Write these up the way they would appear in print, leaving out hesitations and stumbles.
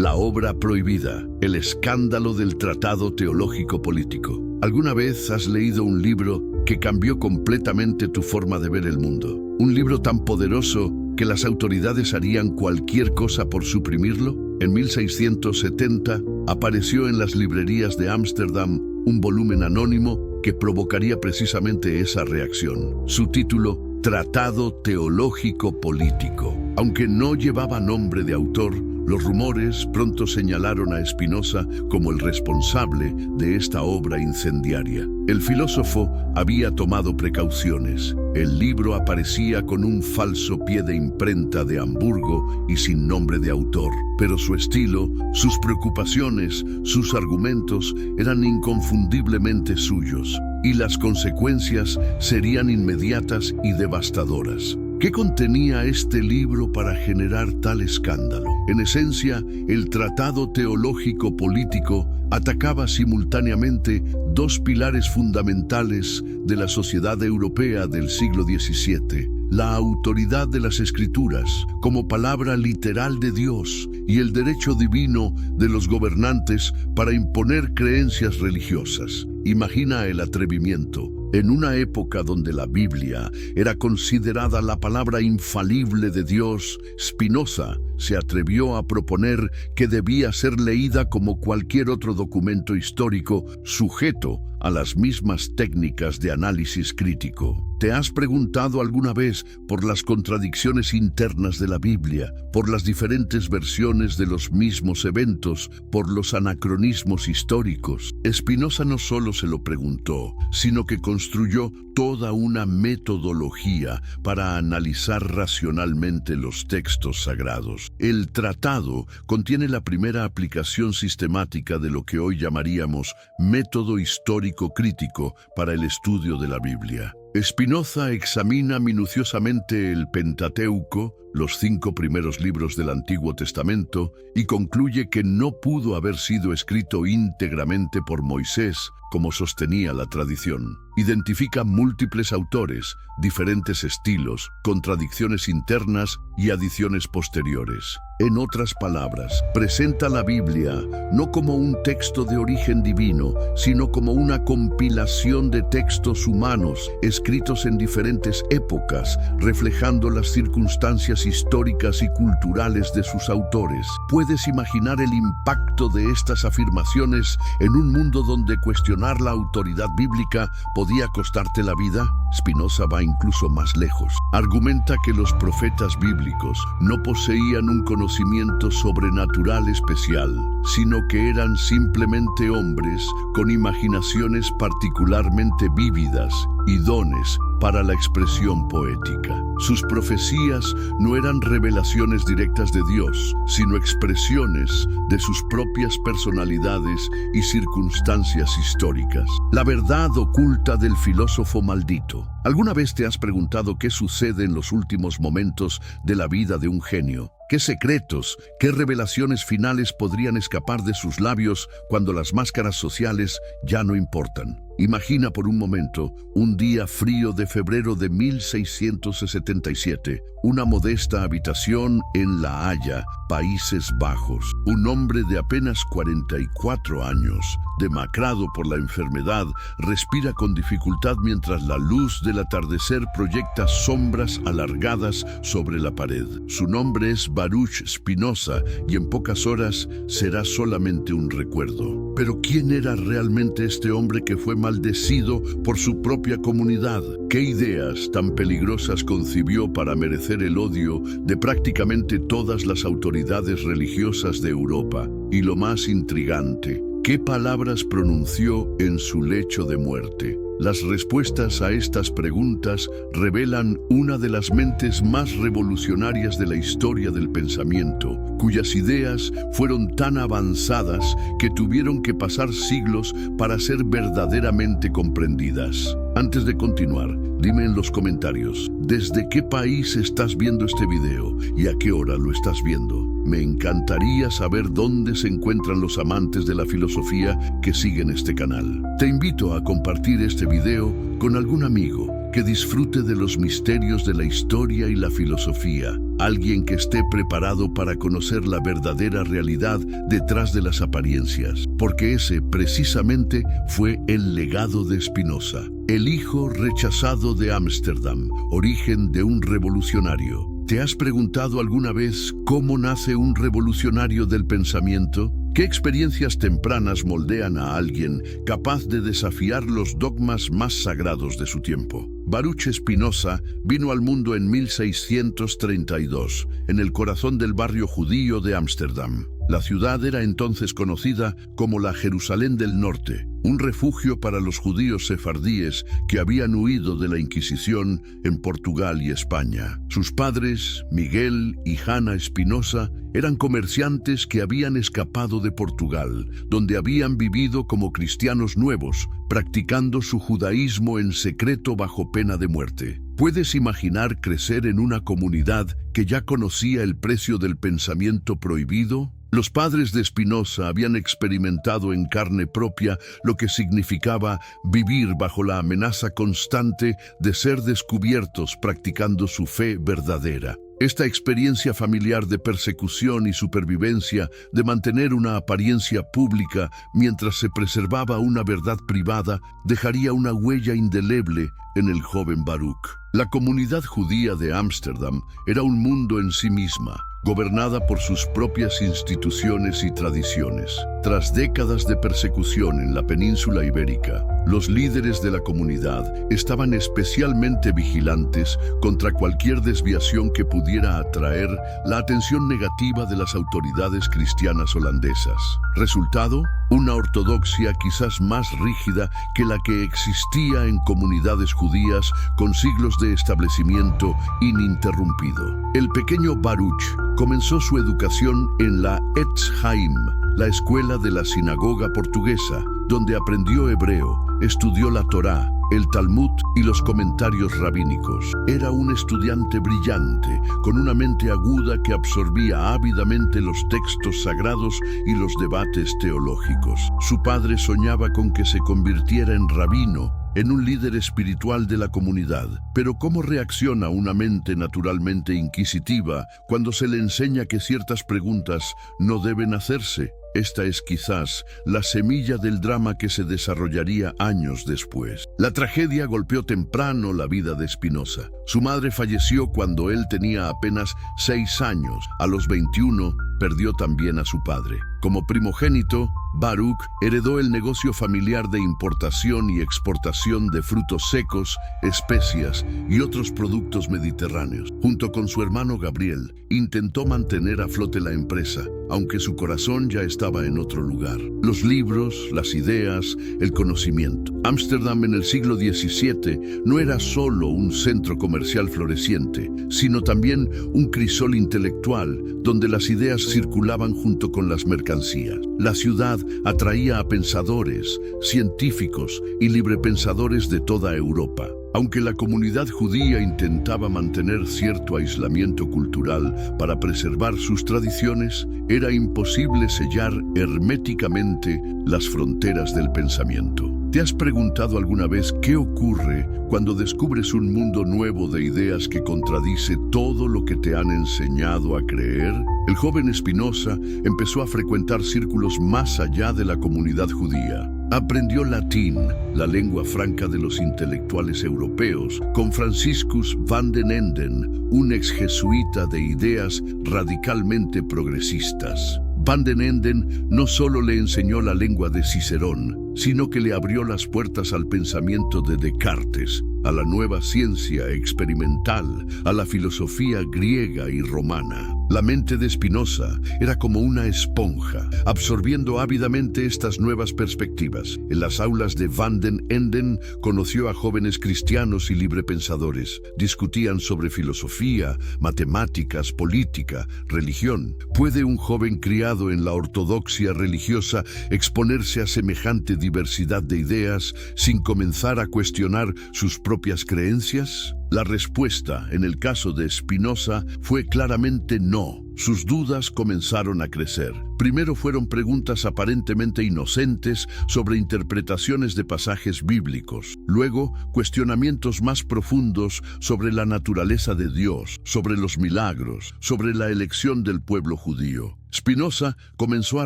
La obra prohibida, el escándalo del Tratado Teológico Político. ¿Alguna vez has leído un libro que cambió completamente tu forma de ver el mundo? Un libro tan poderoso que las autoridades harían cualquier cosa por suprimirlo. En 1670 apareció en las librerías de Ámsterdam un volumen anónimo que provocaría precisamente esa reacción. Su título, Tratado Teológico Político. Aunque no llevaba nombre de autor, los rumores pronto señalaron a Spinoza como el responsable de esta obra incendiaria. El filósofo había tomado precauciones. El libro aparecía con un falso pie de imprenta de Hamburgo y sin nombre de autor, pero su estilo, sus preocupaciones, sus argumentos eran inconfundiblemente suyos, y las consecuencias serían inmediatas y devastadoras. ¿Qué contenía este libro para generar tal escándalo? En esencia, el Tratado Teológico Político atacaba simultáneamente dos pilares fundamentales de la sociedad europea del siglo XVII: la autoridad de las Escrituras como palabra literal de Dios y el derecho divino de los gobernantes para imponer creencias religiosas. Imagina el atrevimiento. En una época donde la Biblia era considerada la palabra infalible de Dios, Spinoza se atrevió a proponer que debía ser leída como cualquier otro documento histórico, sujeto a las mismas técnicas de análisis crítico. ¿Te has preguntado alguna vez por las contradicciones internas de la Biblia, por las diferentes versiones de los mismos eventos, por los anacronismos históricos? Spinoza no solo se lo preguntó, sino que construyó toda una metodología para analizar racionalmente los textos sagrados. El tratado contiene la primera aplicación sistemática de lo que hoy llamaríamos método histórico crítico para el estudio de la Biblia. Spinoza examina minuciosamente el Pentateuco, los 5 primeros libros del Antiguo Testamento, y concluye que no pudo haber sido escrito íntegramente por Moisés, como sostenía la tradición. Identifica múltiples autores, diferentes estilos, contradicciones internas y adiciones posteriores. En otras palabras, presenta la Biblia no como un texto de origen divino, sino como una compilación de textos humanos escritos en diferentes épocas, reflejando las circunstancias históricas y culturales de sus autores. ¿Puedes imaginar el impacto de estas afirmaciones en un mundo donde cuestionar la autoridad bíblica podía costarte la vida? Spinoza va incluso más lejos. Argumenta que los profetas bíblicos no poseían un conocimiento sobrenatural especial, sino que eran simplemente hombres con imaginaciones particularmente vívidas y dones para la expresión poética. Sus profecías no eran revelaciones directas de Dios, sino expresiones de sus propias personalidades y circunstancias históricas. La verdad oculta del filósofo maldito. ¿Alguna vez te has preguntado qué sucede en los últimos momentos de la vida de un genio? ¿Qué secretos, qué revelaciones finales podrían escapar de sus labios cuando las máscaras sociales ya no importan? Imagina por un momento un día frío de febrero de 1677, una modesta habitación en La Haya, Países Bajos. Un hombre de apenas 44 años, demacrado por la enfermedad, respira con dificultad mientras la luz del atardecer proyecta sombras alargadas sobre la pared. Su nombre es Baruch Spinoza y en pocas horas será solamente un recuerdo. Pero ¿quién era realmente este hombre que fue maldecido por su propia comunidad? ¿Qué ideas tan peligrosas concibió para merecer el odio de prácticamente todas las autoridades religiosas de Europa? Y lo más intrigante, ¿qué palabras pronunció en su lecho de muerte? Las respuestas a estas preguntas revelan una de las mentes más revolucionarias de la historia del pensamiento, cuyas ideas fueron tan avanzadas que tuvieron que pasar siglos para ser verdaderamente comprendidas. Antes de continuar, dime en los comentarios, ¿desde qué país estás viendo este video y a qué hora lo estás viendo? Me encantaría saber dónde se encuentran los amantes de la filosofía que siguen este canal. Te invito a compartir este video con algún amigo que disfrute de los misterios de la historia y la filosofía, alguien que esté preparado para conocer la verdadera realidad detrás de las apariencias, porque ese precisamente fue el legado de Spinoza, el hijo rechazado de Ámsterdam, origen de un revolucionario. ¿Te has preguntado alguna vez cómo nace un revolucionario del pensamiento? ¿Qué experiencias tempranas moldean a alguien capaz de desafiar los dogmas más sagrados de su tiempo? Baruch Spinoza vino al mundo en 1632, en el corazón del barrio judío de Ámsterdam. La ciudad era entonces conocida como la Jerusalén del Norte, un refugio para los judíos sefardíes que habían huido de la Inquisición en Portugal y España. Sus padres, Miguel y Hanna Spinoza, eran comerciantes que habían escapado de Portugal, donde habían vivido como cristianos nuevos, practicando su judaísmo en secreto bajo pena de muerte. ¿Puedes imaginar crecer en una comunidad que ya conocía el precio del pensamiento prohibido? Los padres de Spinoza habían experimentado en carne propia lo que significaba vivir bajo la amenaza constante de ser descubiertos practicando su fe verdadera. Esta experiencia familiar de persecución y supervivencia, de mantener una apariencia pública mientras se preservaba una verdad privada, dejaría una huella indeleble en el joven Baruch. La comunidad judía de Ámsterdam era un mundo en sí misma, gobernada por sus propias instituciones y tradiciones. Tras décadas de persecución en la península ibérica, los líderes de la comunidad estaban especialmente vigilantes contra cualquier desviación que pudiera atraer la atención negativa de las autoridades cristianas holandesas. Resultado, una ortodoxia quizás más rígida que la que existía en comunidades judías con siglos de establecimiento ininterrumpido. El pequeño Baruch comenzó su educación en la Etz Haim, la escuela de la sinagoga portuguesa, donde aprendió hebreo, estudió la Torá, el Talmud y los comentarios rabínicos. Era un estudiante brillante, con una mente aguda que absorbía ávidamente los textos sagrados y los debates teológicos. Su padre soñaba con que se convirtiera en rabino, en un líder espiritual de la comunidad. Pero ¿cómo reacciona una mente naturalmente inquisitiva cuando se le enseña que ciertas preguntas no deben hacerse? Esta es quizás la semilla del drama que se desarrollaría años después. La tragedia golpeó temprano la vida de Spinoza. Su madre falleció cuando él tenía apenas 6 años. A los 21, perdió también a su padre. Como primogénito, Baruch heredó el negocio familiar de importación y exportación de frutos secos, especias y otros productos mediterráneos. Junto con su hermano Gabriel, intentó mantener a flote la empresa, aunque su corazón ya estaba en otro lugar. Los libros, las ideas, el conocimiento. Ámsterdam en el siglo XVII no era solo un centro comercial floreciente, sino también un crisol intelectual donde las ideas circulaban junto con las mercancías. La ciudad atraía a pensadores, científicos y librepensadores de toda Europa. Aunque la comunidad judía intentaba mantener cierto aislamiento cultural para preservar sus tradiciones, era imposible sellar herméticamente las fronteras del pensamiento. ¿Te has preguntado alguna vez qué ocurre cuando descubres un mundo nuevo de ideas que contradice todo lo que te han enseñado a creer? El joven Spinoza empezó a frecuentar círculos más allá de la comunidad judía. Aprendió latín, la lengua franca de los intelectuales europeos, con Franciscus van den Enden, un ex jesuita de ideas radicalmente progresistas. Van den Enden no solo le enseñó la lengua de Cicerón, sino que le abrió las puertas al pensamiento de Descartes, a la nueva ciencia experimental, a la filosofía griega y romana. La mente de Spinoza era como una esponja, absorbiendo ávidamente estas nuevas perspectivas. En las aulas de Van den Enden conoció a jóvenes cristianos y librepensadores. Discutían sobre filosofía, matemáticas, política, religión. ¿Puede un joven criado en la ortodoxia religiosa exponerse a semejante diversidad de ideas sin comenzar a cuestionar sus propias creencias? La respuesta, en el caso de Spinoza, fue claramente no. sus dudas comenzaron a crecer. Primero fueron preguntas aparentemente inocentes sobre interpretaciones de pasajes bíblicos. Luego, cuestionamientos más profundos sobre la naturaleza de Dios, sobre los milagros, sobre la elección del pueblo judío. Spinoza comenzó a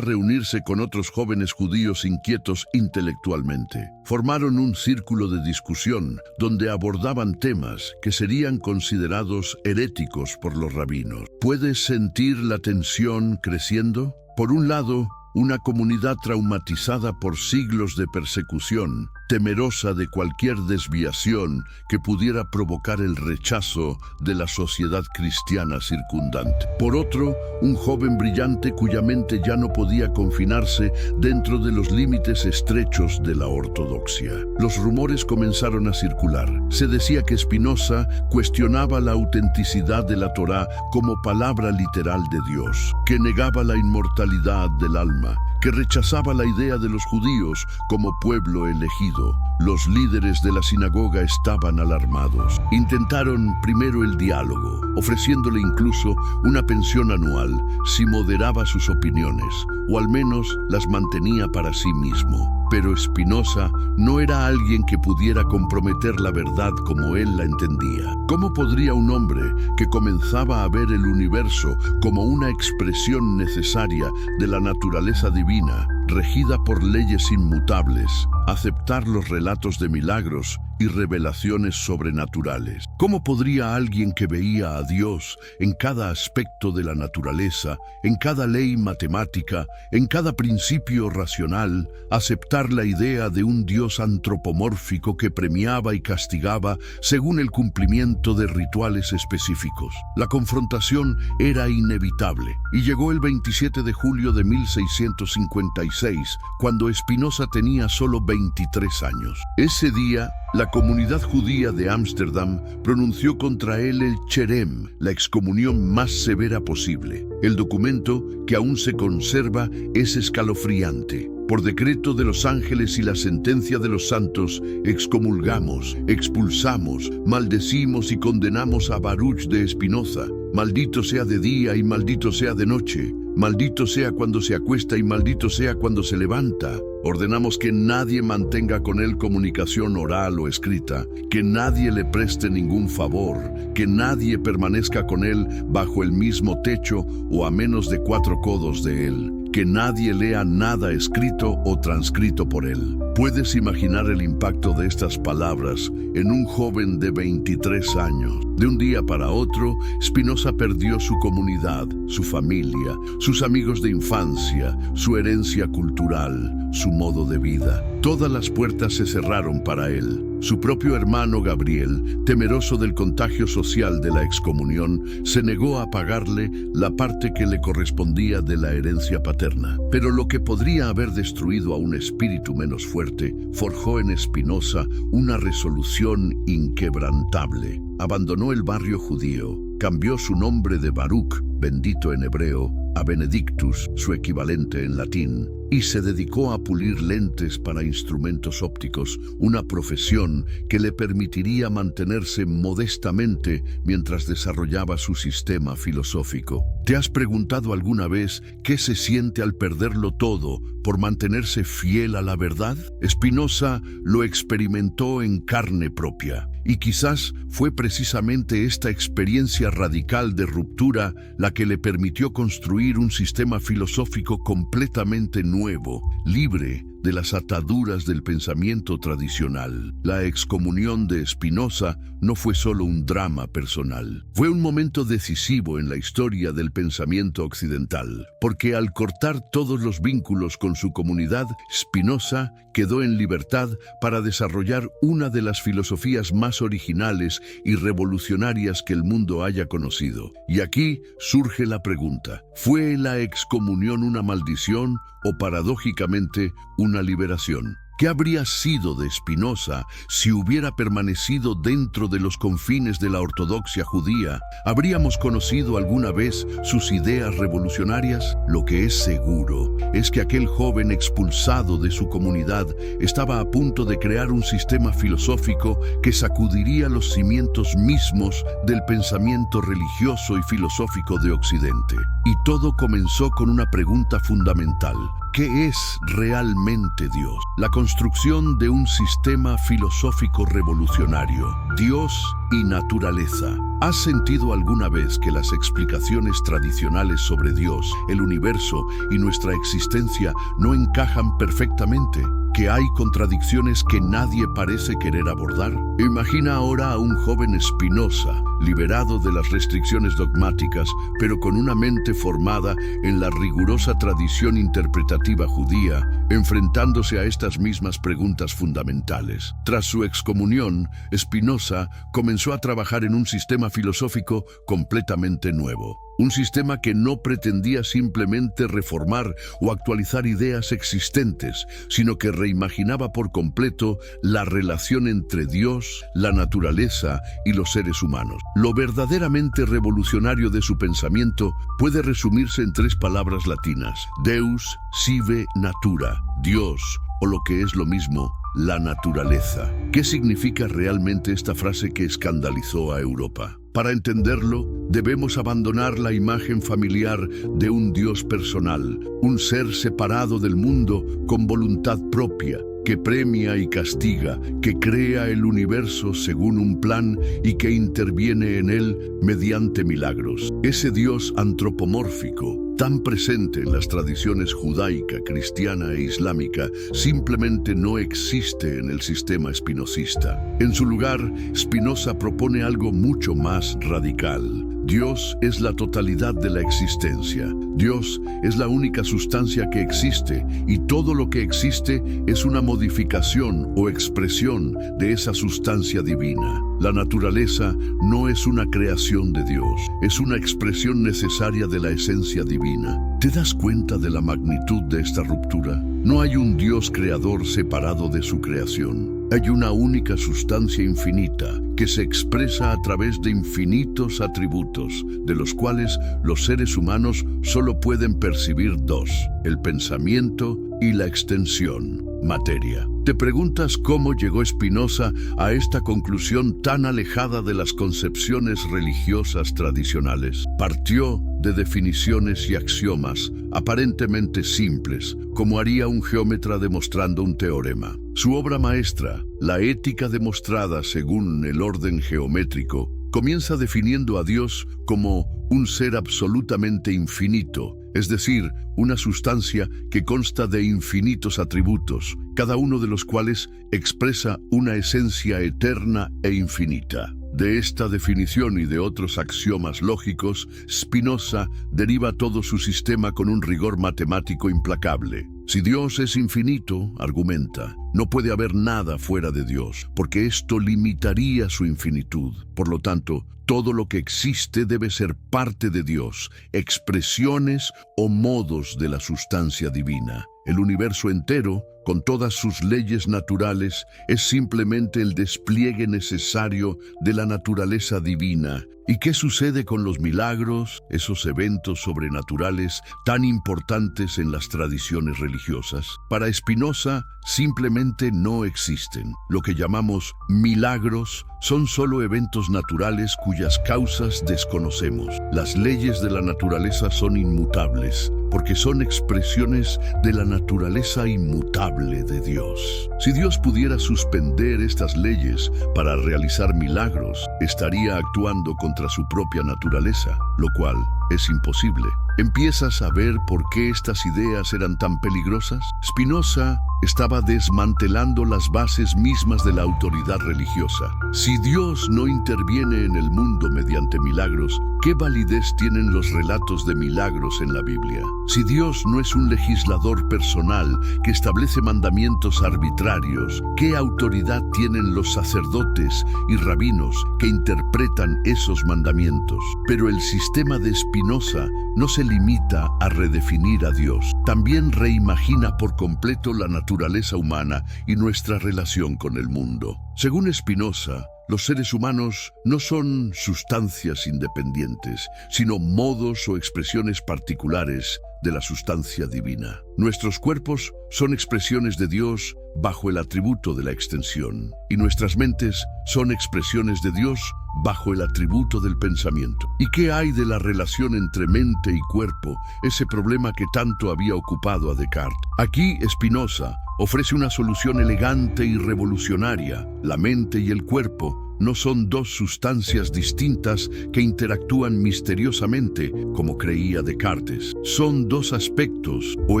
reunirse con otros jóvenes judíos inquietos intelectualmente. Formaron un círculo de discusión donde abordaban temas que serían considerados heréticos por los rabinos. ¿Puedes sentir la tensión creciendo? Por un lado, una comunidad traumatizada por siglos de persecución, temerosa de cualquier desviación que pudiera provocar el rechazo de la sociedad cristiana circundante. Por otro, un joven brillante cuya mente ya no podía confinarse dentro de los límites estrechos de la ortodoxia. Los rumores comenzaron a circular. Se decía que Spinoza cuestionaba la autenticidad de la Torá como palabra literal de Dios, que negaba la inmortalidad del alma, que rechazaba la idea de los judíos como pueblo elegido. Los líderes de la sinagoga estaban alarmados. Intentaron primero el diálogo, ofreciéndole incluso una pensión anual si moderaba sus opiniones, o al menos las mantenía para sí mismo. Pero Spinoza no era alguien que pudiera comprometer la verdad como él la entendía. ¿Cómo podría un hombre que comenzaba a ver el universo como una expresión necesaria de la naturaleza divina, regida por leyes inmutables, aceptar los relatos de milagros y revelaciones sobrenaturales? ¿Cómo podría alguien que veía a Dios en cada aspecto de la naturaleza, en cada ley matemática, en cada principio racional, aceptar la idea de un Dios antropomórfico que premiaba y castigaba según el cumplimiento de rituales específicos? La confrontación era inevitable y llegó el 27 de julio de 1656, cuando Spinoza tenía solo 23 años. Ese día, la comunidad judía de Ámsterdam pronunció contra él el cherem, la excomunión más severa posible. El documento, que aún se conserva, es escalofriante. Por decreto de los ángeles y la sentencia de los santos, excomulgamos, expulsamos, maldecimos y condenamos a Baruch de Spinoza. Maldito sea de día y maldito sea de noche. Maldito sea cuando se acuesta y maldito sea cuando se levanta. Ordenamos que nadie mantenga con él comunicación oral o escrita, que nadie le preste ningún favor, que nadie permanezca con él bajo el mismo techo o a menos de 4 codos de él, que nadie lea nada escrito o transcrito por él. ¿Puedes imaginar el impacto de estas palabras en un joven de 23 años? De un día para otro, Spinoza perdió su comunidad, su familia, sus amigos de infancia, su herencia cultural, su modo de vida. Todas las puertas se cerraron para él. Su propio hermano Gabriel, temeroso del contagio social de la excomunión, se negó a pagarle la parte que le correspondía de la herencia paterna. Pero lo que podría haber destruido a un espíritu menos fuerte, forjó en Spinoza una resolución inquebrantable. Abandonó el barrio judío, cambió su nombre de Baruch, bendito en hebreo, a Benedictus, su equivalente en latín, y se dedicó a pulir lentes para instrumentos ópticos, una profesión que le permitiría mantenerse modestamente mientras desarrollaba su sistema filosófico. ¿Te has preguntado alguna vez qué se siente al perderlo todo por mantenerse fiel a la verdad? Spinoza lo experimentó en carne propia. Y quizás fue precisamente esta experiencia radical de ruptura la que le permitió construir un sistema filosófico completamente nuevo, libre de las ataduras del pensamiento tradicional. La excomunión de Spinoza no fue solo un drama personal, fue un momento decisivo en la historia del pensamiento occidental, porque al cortar todos los vínculos con su comunidad, Spinoza quedó en libertad para desarrollar una de las filosofías más originales y revolucionarias que el mundo haya conocido. Y aquí surge la pregunta: ¿fue la excomunión una maldición o paradójicamente una liberación? ¿Qué habría sido de Spinoza si hubiera permanecido dentro de los confines de la ortodoxia judía? ¿Habríamos conocido alguna vez sus ideas revolucionarias? Lo que es seguro es que aquel joven expulsado de su comunidad estaba a punto de crear un sistema filosófico que sacudiría los cimientos mismos del pensamiento religioso y filosófico de Occidente. Y todo comenzó con una pregunta fundamental. ¿Qué es realmente Dios? La construcción de un sistema filosófico revolucionario. Dios y naturaleza. ¿Has sentido alguna vez que las explicaciones tradicionales sobre Dios, el universo y nuestra existencia no encajan perfectamente? ¿Que hay contradicciones que nadie parece querer abordar? Imagina ahora a un joven Spinoza, liberado de las restricciones dogmáticas, pero con una mente formada en la rigurosa tradición interpretativa judía, enfrentándose a estas mismas preguntas fundamentales. Tras su excomunión, Spinoza comenzó a trabajar en un sistema filosófico completamente nuevo. Un sistema que no pretendía simplemente reformar o actualizar ideas existentes, sino que reimaginaba por completo la relación entre Dios, la naturaleza y los seres humanos. Lo verdaderamente revolucionario de su pensamiento puede resumirse en 3 palabras latinas: Deus sive natura, Dios, o lo que es lo mismo, la naturaleza. ¿Qué significa realmente esta frase que escandalizó a Europa? Para entenderlo, debemos abandonar la imagen familiar de un Dios personal, un ser separado del mundo con voluntad propia, que premia y castiga, que crea el universo según un plan y que interviene en él mediante milagros. Ese Dios antropomórfico, tan presente en las tradiciones judaica, cristiana e islámica, simplemente no existe en el sistema spinozista. En su lugar, Spinoza propone algo mucho más radical. Dios es la totalidad de la existencia. Dios es la única sustancia que existe y todo lo que existe es una modificación o expresión de esa sustancia divina. La naturaleza no es una creación de Dios, es una expresión necesaria de la esencia divina. ¿Te das cuenta de la magnitud de esta ruptura? No hay un Dios creador separado de su creación. Hay una única sustancia infinita que se expresa a través de infinitos atributos, de los cuales los seres humanos solo pueden percibir 2, el pensamiento y la extensión, materia. ¿Te preguntas cómo llegó Spinoza a esta conclusión tan alejada de las concepciones religiosas tradicionales? Partió de definiciones y axiomas aparentemente simples, como haría un geómetra demostrando un teorema. Su obra maestra, La ética demostrada según el orden geométrico, comienza definiendo a Dios como un ser absolutamente infinito, es decir, una sustancia que consta de infinitos atributos, cada uno de los cuales expresa una esencia eterna e infinita. De esta definición y de otros axiomas lógicos, Spinoza deriva todo su sistema con un rigor matemático implacable. Si Dios es infinito, argumenta, no puede haber nada fuera de Dios, porque esto limitaría su infinitud. Por lo tanto, todo lo que existe debe ser parte de Dios, expresiones o modos de la sustancia divina. El universo entero, con todas sus leyes naturales, es simplemente el despliegue necesario de la naturaleza divina. ¿Y qué sucede con los milagros, esos eventos sobrenaturales tan importantes en las tradiciones religiosas? Para Spinoza, simplemente no existen. Lo que llamamos milagros son solo eventos naturales cuyas causas desconocemos. Las leyes de la naturaleza son inmutables, porque son expresiones de la naturaleza inmutable de Dios. Si Dios pudiera suspender estas leyes para realizar milagros, estaría actuando contra su propia naturaleza, lo cual es imposible. ¿Empiezas a ver por qué estas ideas eran tan peligrosas? Spinoza estaba desmantelando las bases mismas de la autoridad religiosa. Si Dios no interviene en el mundo mediante milagros, ¿qué validez tienen los relatos de milagros en la Biblia? Si Dios no es un legislador personal que establece mandamientos arbitrarios, ¿qué autoridad tienen los sacerdotes y rabinos que interpretan esos mandamientos? Pero el sistema de Spinoza no se limita a redefinir a Dios, también reimagina por completo la naturaleza humana y nuestra relación con el mundo. Según Spinoza, los seres humanos no son sustancias independientes, sino modos o expresiones particulares de la sustancia divina. Nuestros cuerpos son expresiones de Dios bajo el atributo de la extensión, y nuestras mentes son expresiones de Dios bajo el atributo del pensamiento. ¿Y qué hay de la relación entre mente y cuerpo, ese problema que tanto había ocupado a Descartes? Aquí Spinoza ofrece una solución elegante y revolucionaria. La mente y el cuerpo no son dos sustancias distintas que interactúan misteriosamente, como creía Descartes. Son dos aspectos o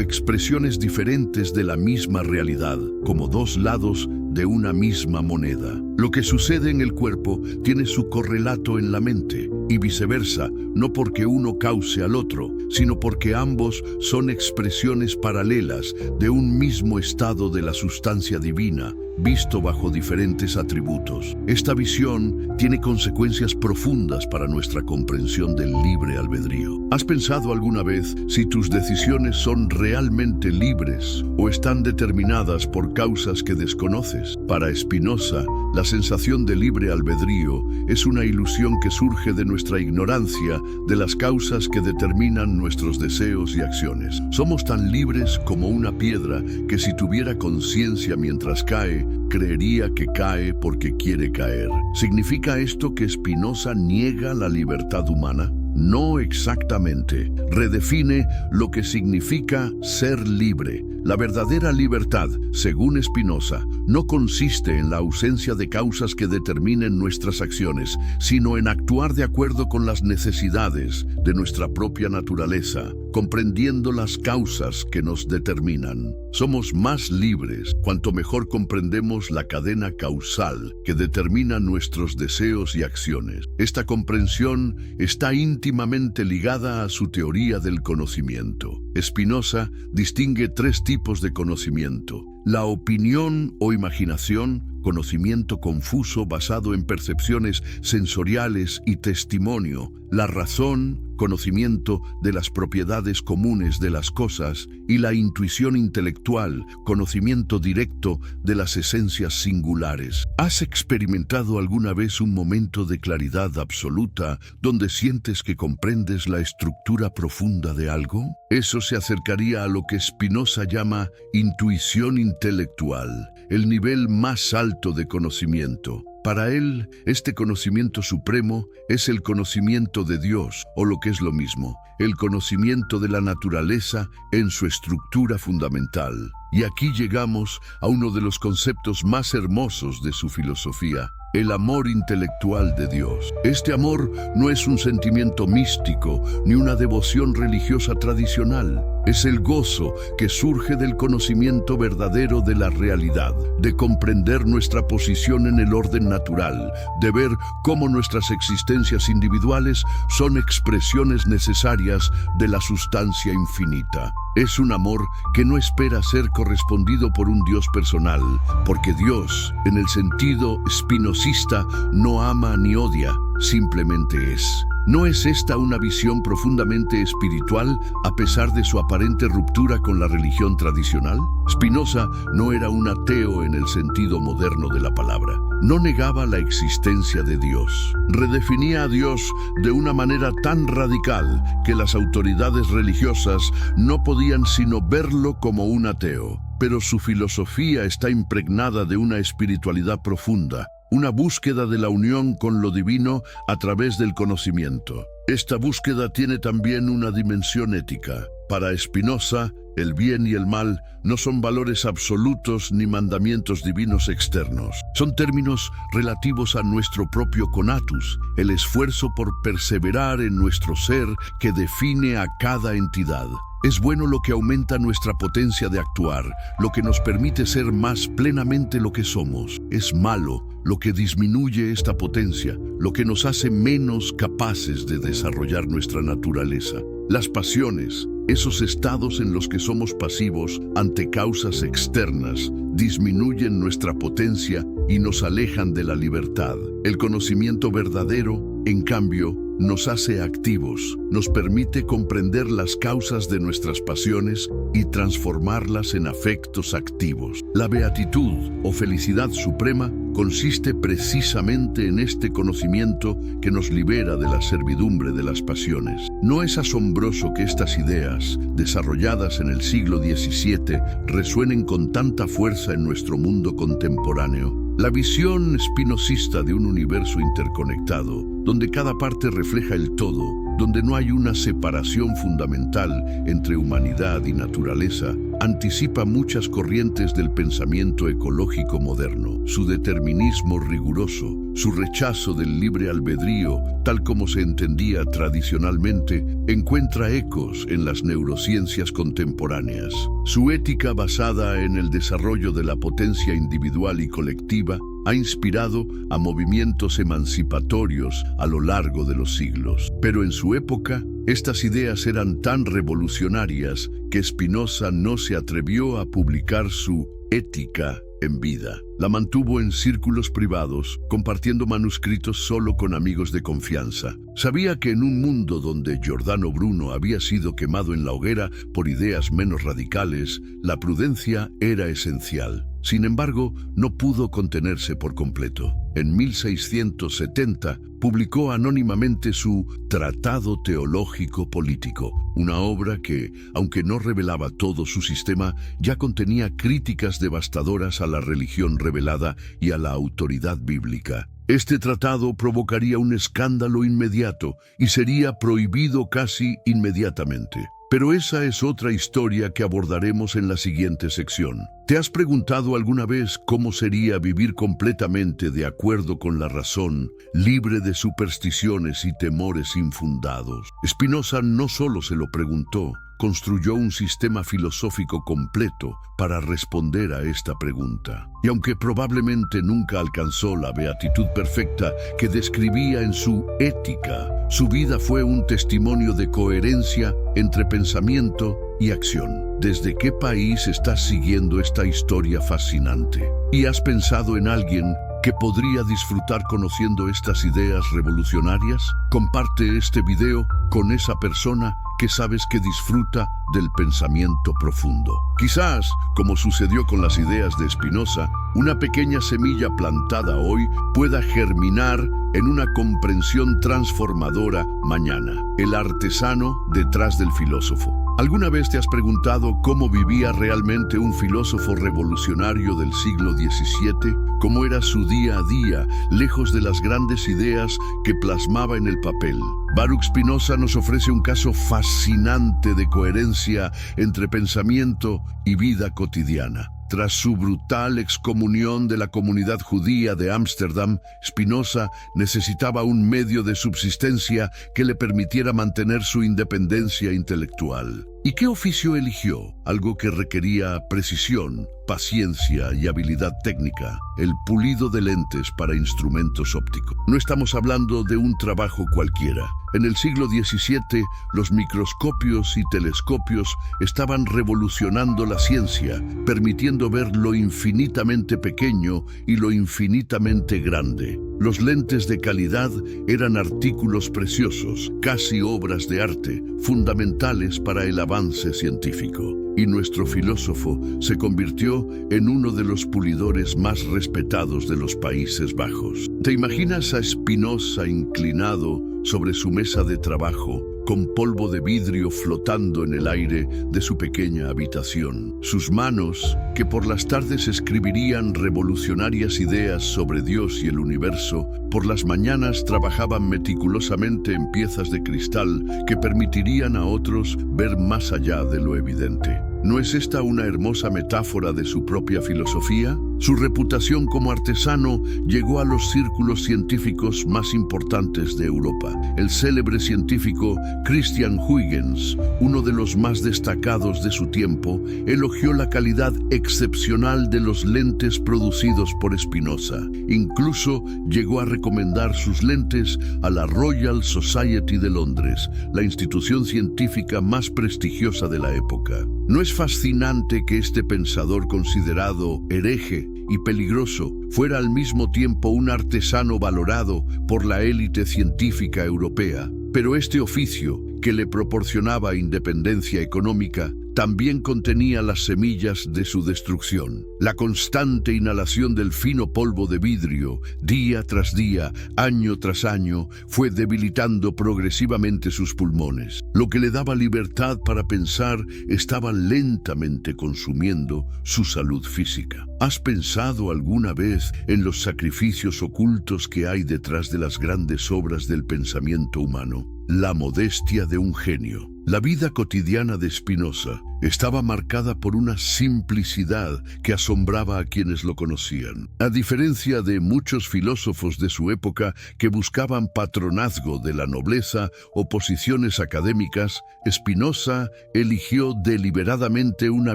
expresiones diferentes de la misma realidad, como dos lados de una misma moneda. Lo que sucede en el cuerpo tiene su correlato en la mente, y viceversa, no porque uno cause al otro, sino porque ambos son expresiones paralelas de un mismo estado de la sustancia divina, visto bajo diferentes atributos. Esta visión tiene consecuencias profundas para nuestra comprensión del libre albedrío. ¿Has pensado alguna vez si tus decisiones son realmente libres o están determinadas por causas que desconoces? Para Spinoza, la sensación de libre albedrío es una ilusión que surge de nuestra ignorancia de las causas que determinan nuestros deseos y acciones. Somos tan libres como una piedra que si tuviera conciencia mientras cae, creería que cae porque quiere caer. ¿Significa esto que Spinoza niega la libertad humana? No exactamente. Redefine lo que significa ser libre. La verdadera libertad, según Spinoza, no consiste en la ausencia de causas que determinen nuestras acciones, sino en actuar de acuerdo con las necesidades de nuestra propia naturaleza, comprendiendo las causas que nos determinan. Somos más libres cuanto mejor comprendemos la cadena causal que determina nuestros deseos y acciones. Esta comprensión está íntimamente ligada a su teoría del conocimiento. Spinoza distingue tres tipos de conocimiento: la opinión o imaginación, conocimiento confuso basado en percepciones sensoriales y testimonio; la razón, conocimiento de las propiedades comunes de las cosas; y la intuición intelectual, conocimiento directo de las esencias singulares. ¿Has experimentado alguna vez un momento de claridad absoluta donde sientes que comprendes la estructura profunda de algo? Eso se acercaría a lo que Spinoza llama intuición intelectual, el nivel más alto de conocimiento. Para él, este conocimiento supremo es el conocimiento de Dios, o lo que es lo mismo, el conocimiento de la naturaleza en su estructura fundamental. Y aquí llegamos a uno de los conceptos más hermosos de su filosofía: el amor intelectual de Dios. Este amor no es un sentimiento místico ni una devoción religiosa tradicional. Es el gozo que surge del conocimiento verdadero de la realidad, de comprender nuestra posición en el orden natural, de ver cómo nuestras existencias individuales son expresiones necesarias de la sustancia infinita. Es un amor que no espera ser correspondido por un Dios personal, porque Dios, en el sentido espinosista, no ama ni odia, simplemente es. ¿No es esta una visión profundamente espiritual a pesar de su aparente ruptura con la religión tradicional? Spinoza no era un ateo en el sentido moderno de la palabra. No negaba la existencia de Dios. Redefinía a Dios de una manera tan radical que las autoridades religiosas no podían sino verlo como un ateo. Pero su filosofía está impregnada de una espiritualidad profunda, una búsqueda de la unión con lo divino a través del conocimiento. Esta búsqueda tiene también una dimensión ética. Para Spinoza, el bien y el mal no son valores absolutos ni mandamientos divinos externos. Son términos relativos a nuestro propio conatus, el esfuerzo por perseverar en nuestro ser que define a cada entidad. Es bueno lo que aumenta nuestra potencia de actuar, lo que nos permite ser más plenamente lo que somos. Es malo lo que disminuye esta potencia, lo que nos hace menos capaces de desarrollar nuestra naturaleza. Las pasiones, esos estados en los que somos pasivos ante causas externas, disminuyen nuestra potencia y nos alejan de la libertad. El conocimiento verdadero, en cambio, nos hace activos, nos permite comprender las causas de nuestras pasiones y transformarlas en afectos activos. La beatitud o felicidad suprema consiste precisamente en este conocimiento que nos libera de la servidumbre de las pasiones. No es asombroso que estas ideas, desarrolladas en el siglo XVII, resuenen con tanta fuerza en nuestro mundo contemporáneo. La visión espinosista de un universo interconectado, donde cada parte refleja el todo, donde no hay una separación fundamental entre humanidad y naturaleza, anticipa muchas corrientes del pensamiento ecológico moderno. Su determinismo riguroso, su rechazo del libre albedrío, tal como se entendía tradicionalmente, encuentra ecos en las neurociencias contemporáneas. Su ética basada en el desarrollo de la potencia individual y colectiva ha inspirado a movimientos emancipatorios a lo largo de los siglos. Pero en su época, estas ideas eran tan revolucionarias que Spinoza no se atrevió a publicar su Ética en vida. La mantuvo en círculos privados, compartiendo manuscritos solo con amigos de confianza. Sabía que en un mundo donde Giordano Bruno había sido quemado en la hoguera por ideas menos radicales, la prudencia era esencial. Sin embargo, no pudo contenerse por completo. En 1670 publicó anónimamente su Tratado Teológico Político, una obra que, aunque no revelaba todo su sistema, ya contenía críticas devastadoras a la religión revelada y a la autoridad bíblica. Este tratado provocaría un escándalo inmediato y sería prohibido casi inmediatamente. Pero esa es otra historia que abordaremos en la siguiente sección. ¿Te has preguntado alguna vez cómo sería vivir completamente de acuerdo con la razón, libre de supersticiones y temores infundados? Spinoza no solo se lo preguntó, construyó un sistema filosófico completo para responder a esta pregunta. Y aunque probablemente nunca alcanzó la beatitud perfecta que describía en su Ética, su vida fue un testimonio de coherencia entre pensamiento y acción. ¿Desde qué país estás siguiendo esta historia fascinante? ¿Y has pensado en alguien que podría disfrutar conociendo estas ideas revolucionarias? Comparte este video con esa persona que sabes que disfruta del pensamiento profundo. Quizás, como sucedió con las ideas de Spinoza, una pequeña semilla plantada hoy pueda germinar en una comprensión transformadora mañana. El artesano detrás del filósofo. ¿Alguna vez te has preguntado cómo vivía realmente un filósofo revolucionario del siglo XVII? ¿Cómo era su día a día, lejos de las grandes ideas que plasmaba en el papel? Baruch Spinoza nos ofrece un caso fascinante de coherencia entre pensamiento y vida cotidiana. Tras su brutal excomunión de la comunidad judía de Ámsterdam, Spinoza necesitaba un medio de subsistencia que le permitiera mantener su independencia intelectual. ¿Y qué oficio eligió? Algo que requería precisión, paciencia y habilidad técnica: el pulido de lentes para instrumentos ópticos. No estamos hablando de un trabajo cualquiera. En el siglo XVII, los microscopios y telescopios estaban revolucionando la ciencia, permitiendo ver lo infinitamente pequeño y lo infinitamente grande. Los lentes de calidad eran artículos preciosos, casi obras de arte, fundamentales para el avance científico. Y nuestro filósofo se convirtió en uno de los pulidores más respetados de los Países Bajos. ¿Te imaginas a Spinoza inclinado sobre su mesa de trabajo, con polvo de vidrio flotando en el aire de su pequeña habitación? Sus manos, que por las tardes escribirían revolucionarias ideas sobre Dios y el universo, por las mañanas trabajaban meticulosamente en piezas de cristal que permitirían a otros ver más allá de lo evidente. ¿No es esta una hermosa metáfora de su propia filosofía? Su reputación como artesano llegó a los círculos científicos más importantes de Europa. El célebre científico Christian Huygens, uno de los más destacados de su tiempo, elogió la calidad excepcional de los lentes producidos por Spinoza. Incluso llegó a recomendar sus lentes a la Royal Society de Londres, la institución científica más prestigiosa de la época. ¿No es fascinante que este pensador considerado hereje y peligroso fuera al mismo tiempo un artesano valorado por la élite científica europea? Pero este oficio, que le proporcionaba independencia económica, también contenía las semillas de su destrucción. La constante inhalación del fino polvo de vidrio, día tras día, año tras año, fue debilitando progresivamente sus pulmones. Lo que le daba libertad para pensar estaba lentamente consumiendo su salud física. ¿Has pensado alguna vez en los sacrificios ocultos que hay detrás de las grandes obras del pensamiento humano? La modestia de un genio. La vida cotidiana de Spinoza estaba marcada por una simplicidad que asombraba a quienes lo conocían. A diferencia de muchos filósofos de su época que buscaban patronazgo de la nobleza o posiciones académicas, Spinoza eligió deliberadamente una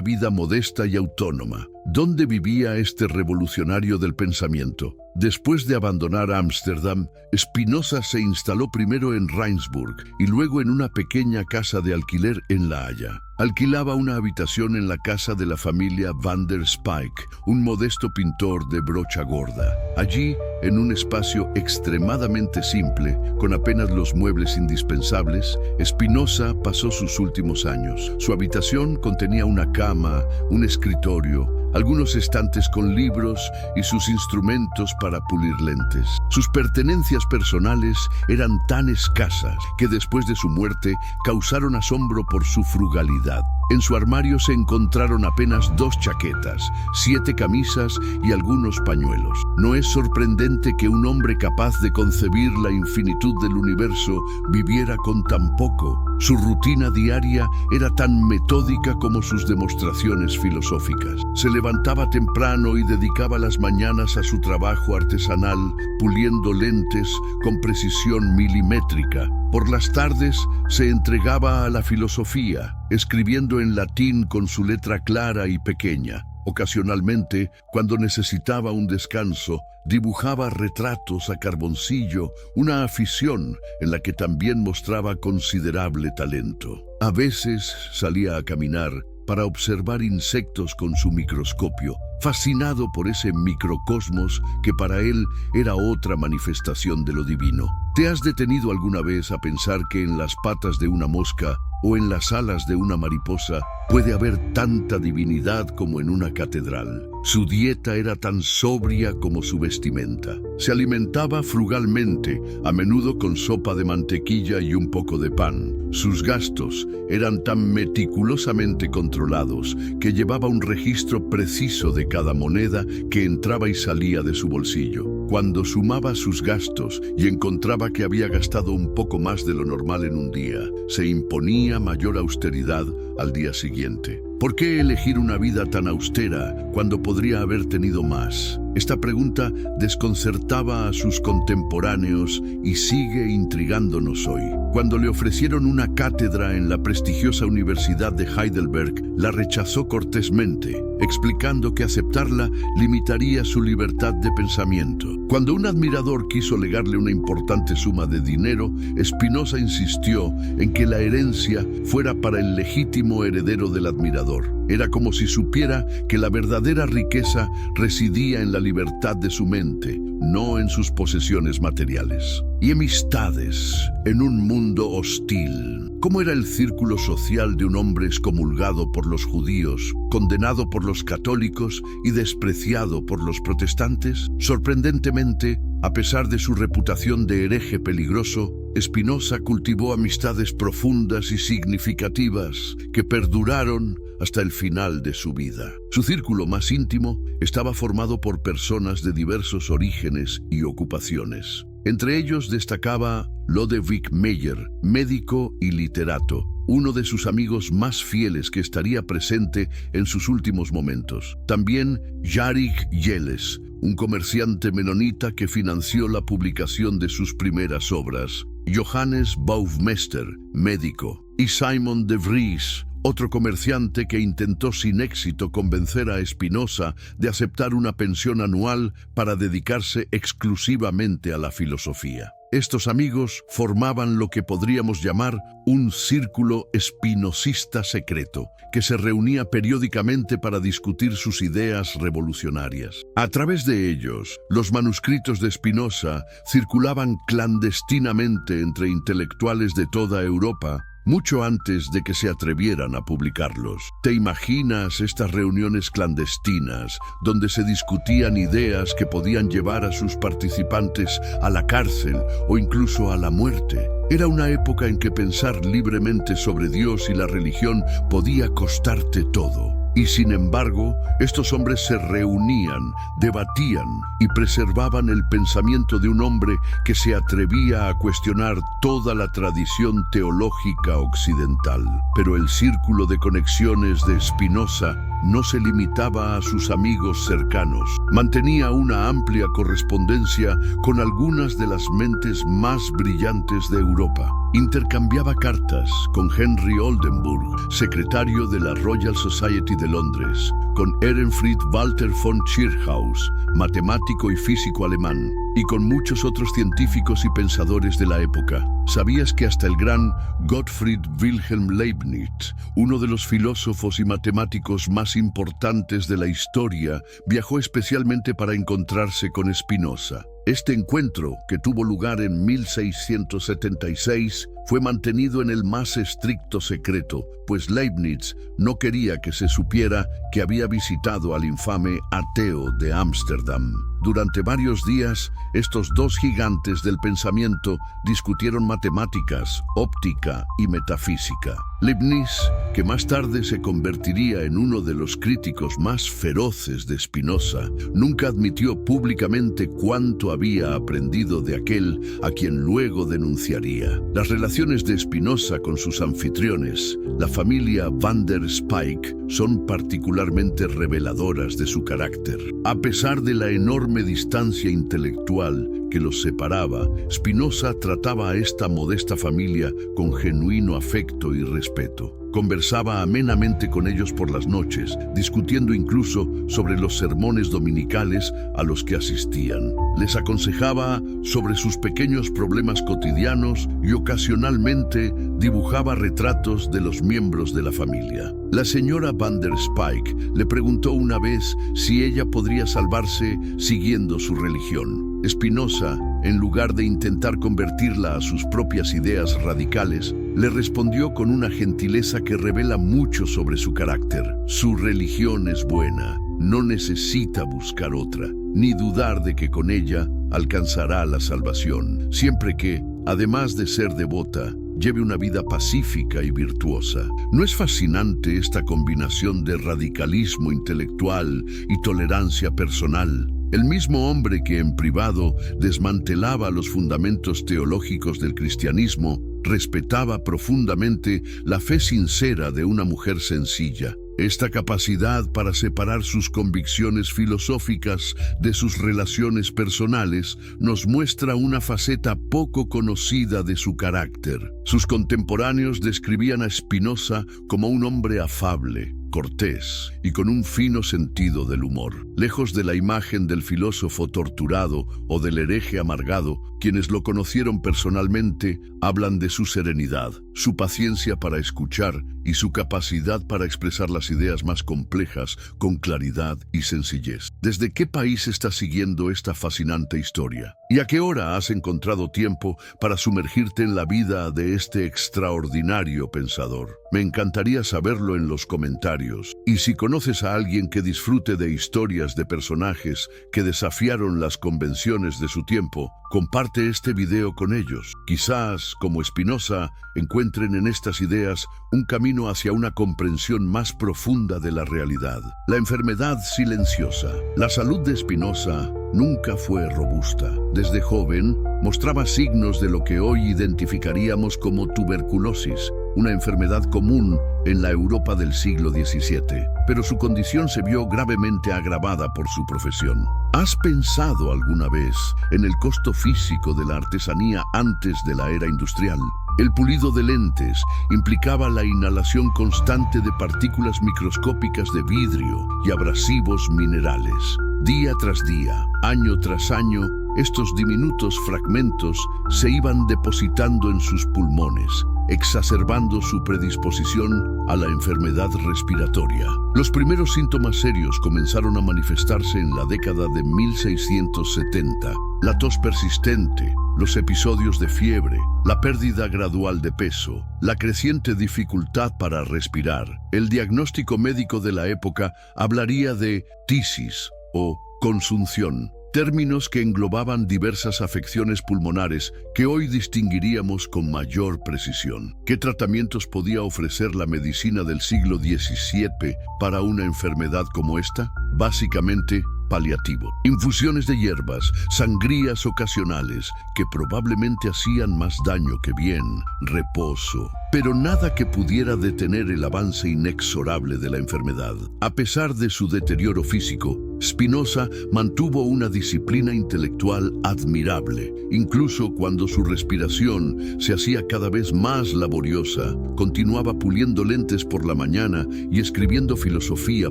vida modesta y autónoma. ¿Dónde vivía este revolucionario del pensamiento? Después de abandonar Ámsterdam, Spinoza se instaló primero en Rijnsburg y luego en una pequeña casa de alquiler en La Haya. Alquilaba una habitación en la casa de la familia van der Speyck, un modesto pintor de brocha gorda. Allí, en un espacio extremadamente simple, con apenas los muebles indispensables, Spinoza pasó sus últimos años. Su habitación contenía una cama, un escritorio, algunos estantes con libros y sus instrumentos para pulir lentes. Sus pertenencias personales eran tan escasas que después de su muerte causaron asombro por su frugalidad. En su armario se encontraron apenas 2 chaquetas, 7 camisas y algunos pañuelos. No es sorprendente que un hombre capaz de concebir la infinitud del universo viviera con tan poco. Su rutina diaria era tan metódica como sus demostraciones filosóficas. Se levantaba temprano y dedicaba las mañanas a su trabajo artesanal, puliendo lentes con precisión milimétrica. Por las tardes se entregaba a la filosofía, escribiendo en latín con su letra clara y pequeña. Ocasionalmente, cuando necesitaba un descanso, dibujaba retratos a carboncillo, una afición en la que también mostraba considerable talento. A veces salía a caminar para observar insectos con su microscopio, fascinado por ese microcosmos que para él era otra manifestación de lo divino. ¿Te has detenido alguna vez a pensar que en las patas de una mosca o en las alas de una mariposa puede haber tanta divinidad como en una catedral? Su dieta era tan sobria como su vestimenta. Se alimentaba frugalmente, a menudo con sopa de mantequilla y un poco de pan. Sus gastos eran tan meticulosamente controlados que llevaba un registro preciso de cada moneda que entraba y salía de su bolsillo. Cuando sumaba sus gastos y encontraba que había gastado un poco más de lo normal en un día, se imponía mayor austeridad al día siguiente. ¿Por qué elegir una vida tan austera cuando podría haber tenido más? Esta pregunta desconcertaba a sus contemporáneos y sigue intrigándonos hoy. Cuando le ofrecieron una cátedra en la prestigiosa Universidad de Heidelberg, la rechazó cortésmente, explicando que aceptarla limitaría su libertad de pensamiento. Cuando un admirador quiso legarle una importante suma de dinero, Spinoza insistió en que la herencia fuera para el legítimo heredero del admirador. Era como si supiera que la verdadera riqueza residía en la libertad de su mente, no en sus posesiones materiales. Y amistades en un mundo hostil. ¿Cómo era el círculo social de un hombre excomulgado por los judíos, condenado por los católicos y despreciado por los protestantes? Sorprendentemente, a pesar de su reputación de hereje peligroso, Spinoza cultivó amistades profundas y significativas que perduraron hasta el final de su vida. Su círculo más íntimo estaba formado por personas de diversos orígenes y ocupaciones. Entre ellos destacaba Lodewijk Meyer, médico y literato, uno de sus amigos más fieles que estaría presente en sus últimos momentos. También Yarik Yeles, un comerciante menonita que financió la publicación de sus primeras obras. Johannes Baufmeister, médico. Y Simon de Vries, otro comerciante que intentó sin éxito convencer a Spinoza de aceptar una pensión anual para dedicarse exclusivamente a la filosofía. Estos amigos formaban lo que podríamos llamar un círculo espinosista secreto, que se reunía periódicamente para discutir sus ideas revolucionarias. A través de ellos, los manuscritos de Spinoza circulaban clandestinamente entre intelectuales de toda Europa, mucho antes de que se atrevieran a publicarlos. ¿Te imaginas estas reuniones clandestinas donde se discutían ideas que podían llevar a sus participantes a la cárcel o incluso a la muerte? Era una época en que pensar libremente sobre Dios y la religión podía costarte todo. Y sin embargo, estos hombres se reunían, debatían y preservaban el pensamiento de un hombre que se atrevía a cuestionar toda la tradición teológica occidental. Pero el círculo de conexiones de Spinoza no se limitaba a sus amigos cercanos. Mantenía una amplia correspondencia con algunas de las mentes más brillantes de Europa. Intercambiaba cartas con Henry Oldenburg, secretario de la Royal Society de Londres, con Ehrenfried Walter von Tschirchhaus, matemático y físico alemán, y con muchos otros científicos y pensadores de la época. ¿Sabías que hasta el gran Gottfried Wilhelm Leibniz, uno de los filósofos y matemáticos más importantes de la historia, viajó especialmente para encontrarse con Spinoza? Este encuentro, que tuvo lugar en 1676, fue mantenido en el más estricto secreto, pues Leibniz no quería que se supiera que había visitado al infame ateo de Ámsterdam. Durante varios días, estos dos gigantes del pensamiento discutieron matemáticas, óptica y metafísica. Leibniz, que más tarde se convertiría en uno de los críticos más feroces de Spinoza, nunca admitió públicamente cuánto había aprendido de aquel a quien luego denunciaría. Las relaciones de Spinoza con sus anfitriones, la familia van der Speyk, son particularmente reveladoras de su carácter. A pesar de la enorme distancia intelectual que los separaba, Spinoza trataba a esta modesta familia con genuino afecto y respeto. Conversaba amenamente con ellos por las noches, discutiendo incluso sobre los sermones dominicales a los que asistían. Les aconsejaba sobre sus pequeños problemas cotidianos y ocasionalmente dibujaba retratos de los miembros de la familia. La señora van der Speyk le preguntó una vez si ella podría salvarse siguiendo su religión. Spinoza, en lugar de intentar convertirla a sus propias ideas radicales, le respondió con una gentileza que revela mucho sobre su carácter. Su religión es buena, no necesita buscar otra, ni dudar de que con ella alcanzará la salvación, siempre que, además de ser devota, lleve una vida pacífica y virtuosa. ¿No es fascinante esta combinación de radicalismo intelectual y tolerancia personal? El mismo hombre que en privado desmantelaba los fundamentos teológicos del cristianismo, respetaba profundamente la fe sincera de una mujer sencilla. Esta capacidad para separar sus convicciones filosóficas de sus relaciones personales nos muestra una faceta poco conocida de su carácter. Sus contemporáneos describían a Spinoza como un hombre afable, cortés y con un fino sentido del humor. Lejos de la imagen del filósofo torturado o del hereje amargado, quienes lo conocieron personalmente hablan de su serenidad, su paciencia para escuchar y su capacidad para expresar las ideas más complejas con claridad y sencillez. ¿Desde qué país estás siguiendo esta fascinante historia? ¿Y a qué hora has encontrado tiempo para sumergirte en la vida de este extraordinario pensador? Me encantaría saberlo en los comentarios. Y si conoces a alguien que disfrute de historias de personajes que desafiaron las convenciones de su tiempo, comparte este video con ellos. Quizás, como Spinoza, encuentren en estas ideas un camino hacia una comprensión más profunda de la realidad. La enfermedad silenciosa. La salud de Spinoza nunca fue robusta. Desde joven, mostraba signos de lo que hoy identificaríamos como tuberculosis, una enfermedad común en la Europa del siglo XVII, pero su condición se vio gravemente agravada por su profesión. ¿Has pensado alguna vez en el costo físico de la artesanía antes de la era industrial? El pulido de lentes implicaba la inhalación constante de partículas microscópicas de vidrio y abrasivos minerales. Día tras día, año tras año, estos diminutos fragmentos se iban depositando en sus pulmones, exacerbando su predisposición a la enfermedad respiratoria. Los primeros síntomas serios comenzaron a manifestarse en la década de 1670. La tos persistente, los episodios de fiebre, la pérdida gradual de peso, la creciente dificultad para respirar. El diagnóstico médico de la época hablaría de tisis o consunción, términos que englobaban diversas afecciones pulmonares que hoy distinguiríamos con mayor precisión. ¿Qué tratamientos podía ofrecer la medicina del siglo XVII para una enfermedad como esta? Básicamente, paliativo. Infusiones de hierbas, sangrías ocasionales, que probablemente hacían más daño que bien, reposo, pero nada que pudiera detener el avance inexorable de la enfermedad. A pesar de su deterioro físico, Spinoza mantuvo una disciplina intelectual admirable. Incluso cuando su respiración se hacía cada vez más laboriosa, continuaba puliendo lentes por la mañana y escribiendo filosofía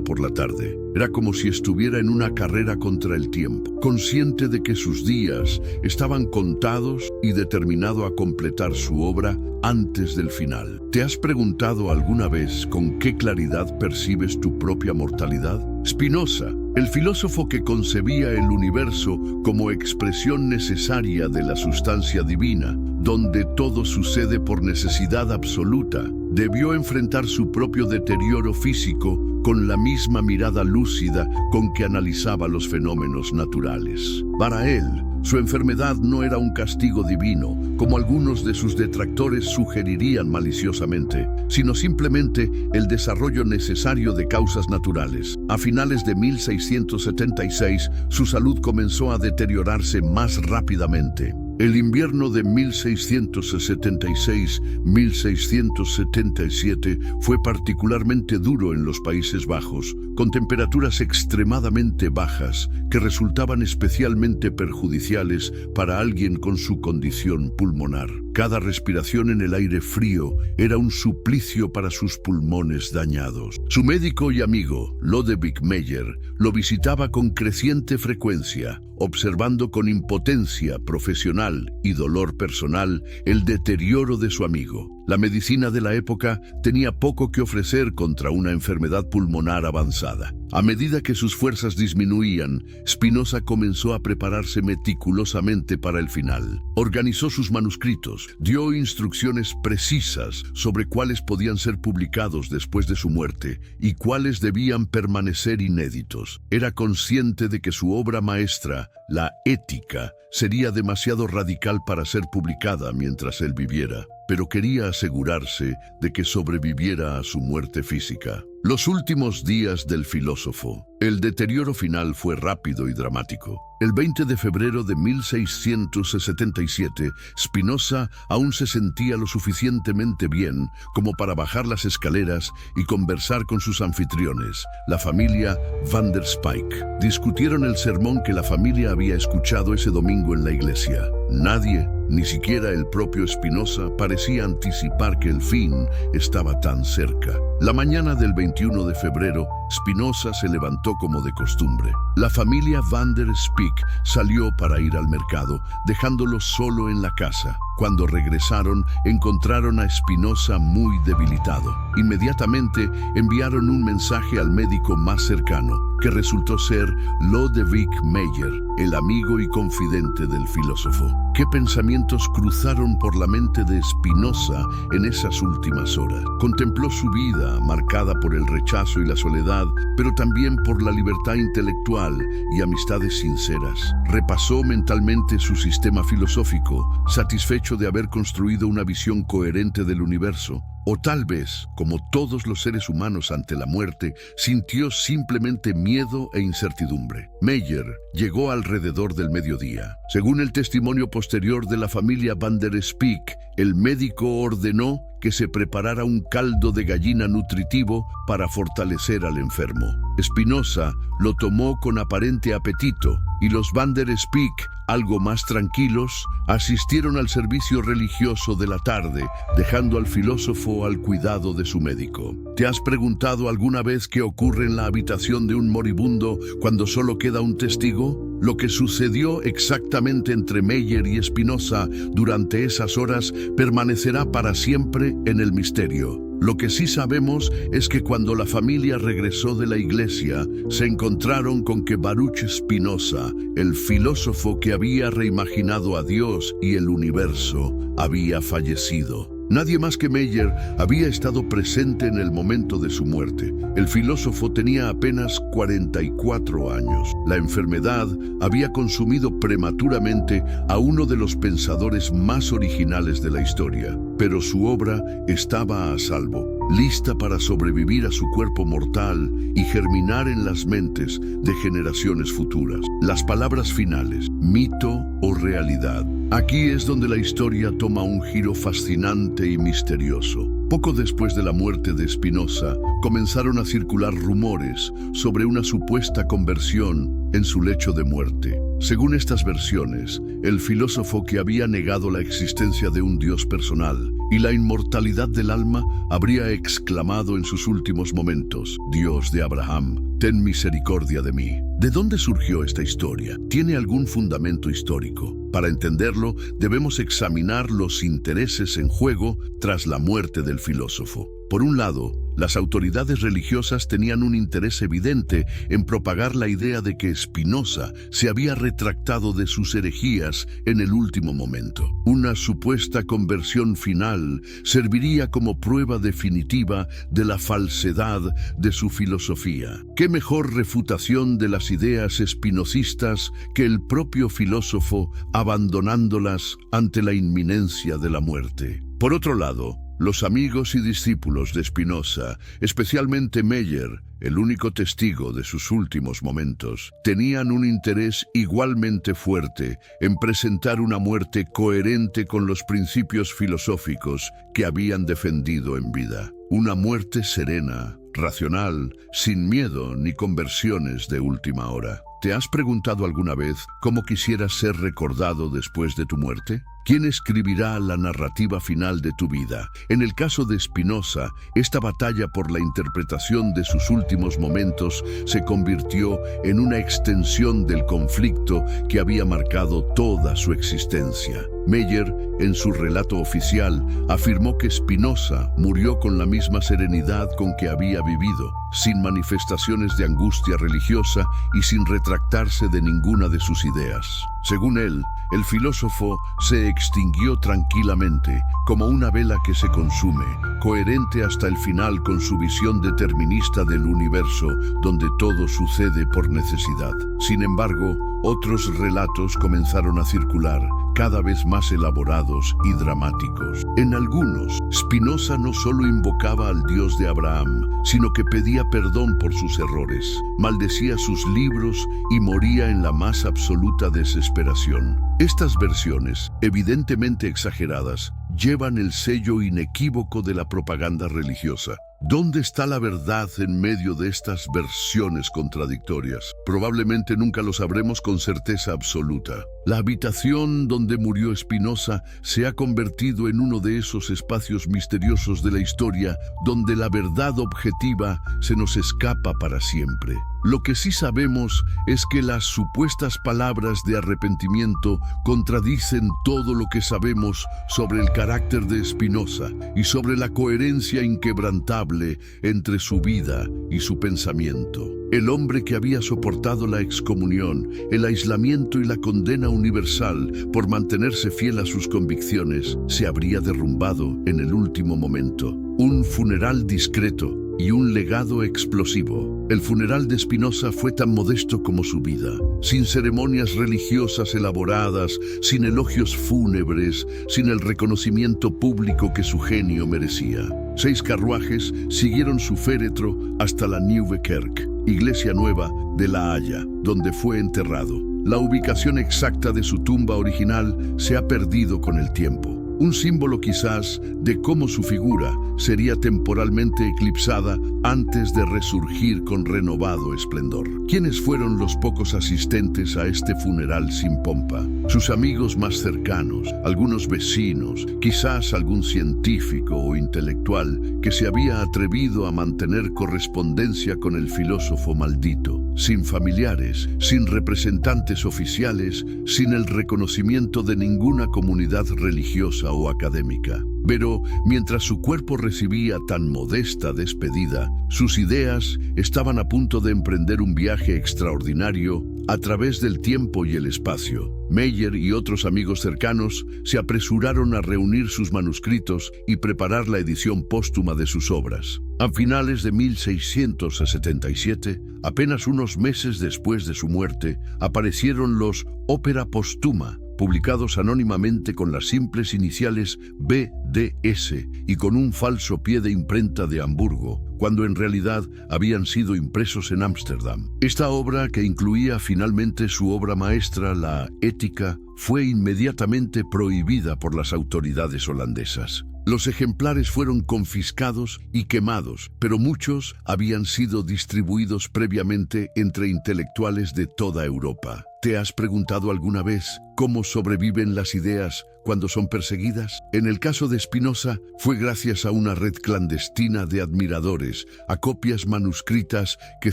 por la tarde. Era como si estuviera en una carrera contra el tiempo, consciente de que sus días estaban contados y determinado a completar su obra antes del final. ¿Te has preguntado alguna vez con qué claridad percibes tu propia mortalidad? Spinoza, el filósofo que concebía el universo como expresión necesaria de la sustancia divina, donde todo sucede por necesidad absoluta, debió enfrentar su propio deterioro físico con la misma mirada lúcida con que analizaba los fenómenos naturales. Para él, su enfermedad no era un castigo divino, como algunos de sus detractores sugerirían maliciosamente, sino simplemente el desarrollo necesario de causas naturales. A finales de 1676, su salud comenzó a deteriorarse más rápidamente. El invierno de 1676-1677 fue particularmente duro en los Países Bajos, con temperaturas extremadamente bajas que resultaban especialmente perjudiciales para alguien con su condición pulmonar. Cada respiración en el aire frío era un suplicio para sus pulmones dañados. Su médico y amigo, Lodewijk Meyer, lo visitaba con creciente frecuencia, observando con impotencia profesional y dolor personal el deterioro de su amigo. La medicina de la época tenía poco que ofrecer contra una enfermedad pulmonar avanzada. A medida que sus fuerzas disminuían, Spinoza comenzó a prepararse meticulosamente para el final. Organizó sus manuscritos, dio instrucciones precisas sobre cuáles podían ser publicados después de su muerte y cuáles debían permanecer inéditos. Era consciente de que su obra maestra, la Ética, sería demasiado radical para ser publicada mientras él viviera, pero quería asegurarse de que sobreviviera a su muerte física. Los últimos días del filósofo. El deterioro final fue rápido y dramático. El 20 de febrero de 1677, Spinoza aún se sentía lo suficientemente bien como para bajar las escaleras y conversar con sus anfitriones, la familia Van der Speyck. Discutieron el sermón que la familia había escuchado ese domingo en la iglesia. Nadie, ni siquiera el propio Spinoza, parecía anticipar que el fin estaba tan cerca. La mañana del 21 de febrero, Spinoza se levantó como de costumbre. La familia Van der Speyck salió para ir al mercado, dejándolo solo en la casa. Cuando regresaron, encontraron a Spinoza muy debilitado. Inmediatamente enviaron un mensaje al médico más cercano, que resultó ser Lodewijk Meyer, el amigo y confidente del filósofo. ¿Qué pensamientos cruzaron por la mente de Spinoza en esas últimas horas? Contempló su vida, marcada por el rechazo y la soledad, pero también por la libertad intelectual y amistades sinceras. Repasó mentalmente su sistema filosófico, satisfecho de haber construido una visión coherente del universo. O tal vez, como todos los seres humanos ante la muerte, sintió simplemente miedo e incertidumbre. Meyer llegó alrededor del mediodía. Según el testimonio posterior de la familia Van der Spieck, el médico ordenó que se preparara un caldo de gallina nutritivo para fortalecer al enfermo. Spinoza lo tomó con aparente apetito y los Van der Spieck, algo más tranquilos, asistieron al servicio religioso de la tarde, dejando al filósofo al cuidado de su médico. ¿Te has preguntado alguna vez qué ocurre en la habitación de un moribundo cuando solo queda un testigo? Lo que sucedió exactamente entre Meyer y Spinoza durante esas horas permanecerá para siempre en el misterio. Lo que sí sabemos es que cuando la familia regresó de la iglesia, se encontraron con que Baruch Spinoza, el filósofo que había reimaginado a Dios y el universo, había fallecido. Nadie más que Meyer había estado presente en el momento de su muerte. El filósofo tenía apenas 44 años. La enfermedad había consumido prematuramente a uno de los pensadores más originales de la historia, pero su obra estaba a salvo, lista para sobrevivir a su cuerpo mortal y germinar en las mentes de generaciones futuras. Las palabras finales, mito o realidad. Aquí es donde la historia toma un giro fascinante y misterioso. Poco después de la muerte de Spinoza, comenzaron a circular rumores sobre una supuesta conversión en su lecho de muerte. Según estas versiones, el filósofo que había negado la existencia de un Dios personal y la inmortalidad del alma habría exclamado en sus últimos momentos: «Dios de Abraham, ten misericordia de mí». ¿De dónde surgió esta historia? ¿Tiene algún fundamento histórico? Para entenderlo, debemos examinar los intereses en juego tras la muerte del filósofo. Por un lado, las autoridades religiosas tenían un interés evidente en propagar la idea de que Spinoza se había retractado de sus herejías en el último momento. Una supuesta conversión final serviría como prueba definitiva de la falsedad de su filosofía. ¿Qué mejor refutación de las ideas espinocistas que el propio filósofo abandonándolas ante la inminencia de la muerte? Por otro lado, los amigos y discípulos de Spinoza, especialmente Meyer, el único testigo de sus últimos momentos, tenían un interés igualmente fuerte en presentar una muerte coherente con los principios filosóficos que habían defendido en vida. Una muerte serena, racional, sin miedo ni conversiones de última hora. ¿Te has preguntado alguna vez cómo quisieras ser recordado después de tu muerte? ¿Quién escribirá la narrativa final de tu vida? En el caso de Spinoza, esta batalla por la interpretación de sus últimos momentos se convirtió en una extensión del conflicto que había marcado toda su existencia. Meyer, en su relato oficial, afirmó que Spinoza murió con la misma serenidad con que había vivido, sin manifestaciones de angustia religiosa y sin retractarse de ninguna de sus ideas. Según él, el filósofo se extinguió tranquilamente, como una vela que se consume, coherente hasta el final con su visión determinista del universo, donde todo sucede por necesidad. Sin embargo, otros relatos comenzaron a circular, cada vez más elaborados y dramáticos. En algunos, Spinoza no solo invocaba al Dios de Abraham, sino que pedía perdón por sus errores, maldecía sus libros y moría en la más absoluta desesperación. Estas versiones, evidentemente exageradas, llevan el sello inequívoco de la propaganda religiosa. ¿Dónde está la verdad en medio de estas versiones contradictorias? Probablemente nunca lo sabremos con certeza absoluta. La habitación donde murió Spinoza se ha convertido en uno de esos espacios misteriosos de la historia donde la verdad objetiva se nos escapa para siempre. Lo que sí sabemos es que las supuestas palabras de arrepentimiento contradicen todo lo que sabemos sobre el carácter de Spinoza y sobre la coherencia inquebrantable entre su vida y su pensamiento. El hombre que había soportado la excomunión, el aislamiento y la condena universal por mantenerse fiel a sus convicciones, se habría derrumbado en el último momento. Un funeral discreto y un legado explosivo. El funeral de Spinoza fue tan modesto como su vida, sin ceremonias religiosas elaboradas, sin elogios fúnebres, sin el reconocimiento público que su genio merecía. 6 carruajes siguieron su féretro hasta la Nieuwe Kerk, iglesia nueva de La Haya, donde fue enterrado. La ubicación exacta de su tumba original se ha perdido con el tiempo. Un símbolo quizás de cómo su figura sería temporalmente eclipsada antes de resurgir con renovado esplendor. ¿Quiénes fueron los pocos asistentes a este funeral sin pompa? Sus amigos más cercanos, algunos vecinos, quizás algún científico o intelectual que se había atrevido a mantener correspondencia con el filósofo maldito. Sin familiares, sin representantes oficiales, sin el reconocimiento de ninguna comunidad religiosa o académica. Pero mientras su cuerpo recibía tan modesta despedida, sus ideas estaban a punto de emprender un viaje extraordinario a través del tiempo y el espacio. Meyer y otros amigos cercanos se apresuraron a reunir sus manuscritos y preparar la edición póstuma de sus obras. A finales de 1677, apenas unos meses después de su muerte, aparecieron los Opera Postuma, publicados anónimamente con las simples iniciales BDS y con un falso pie de imprenta de Hamburgo, cuando en realidad habían sido impresos en Ámsterdam. Esta obra, que incluía finalmente su obra maestra, la Ética, fue inmediatamente prohibida por las autoridades holandesas. Los ejemplares fueron confiscados y quemados, pero muchos habían sido distribuidos previamente entre intelectuales de toda Europa. ¿Te has preguntado alguna vez cómo sobreviven las ideas cuando son perseguidas? En el caso de Spinoza, fue gracias a una red clandestina de admiradores, a copias manuscritas que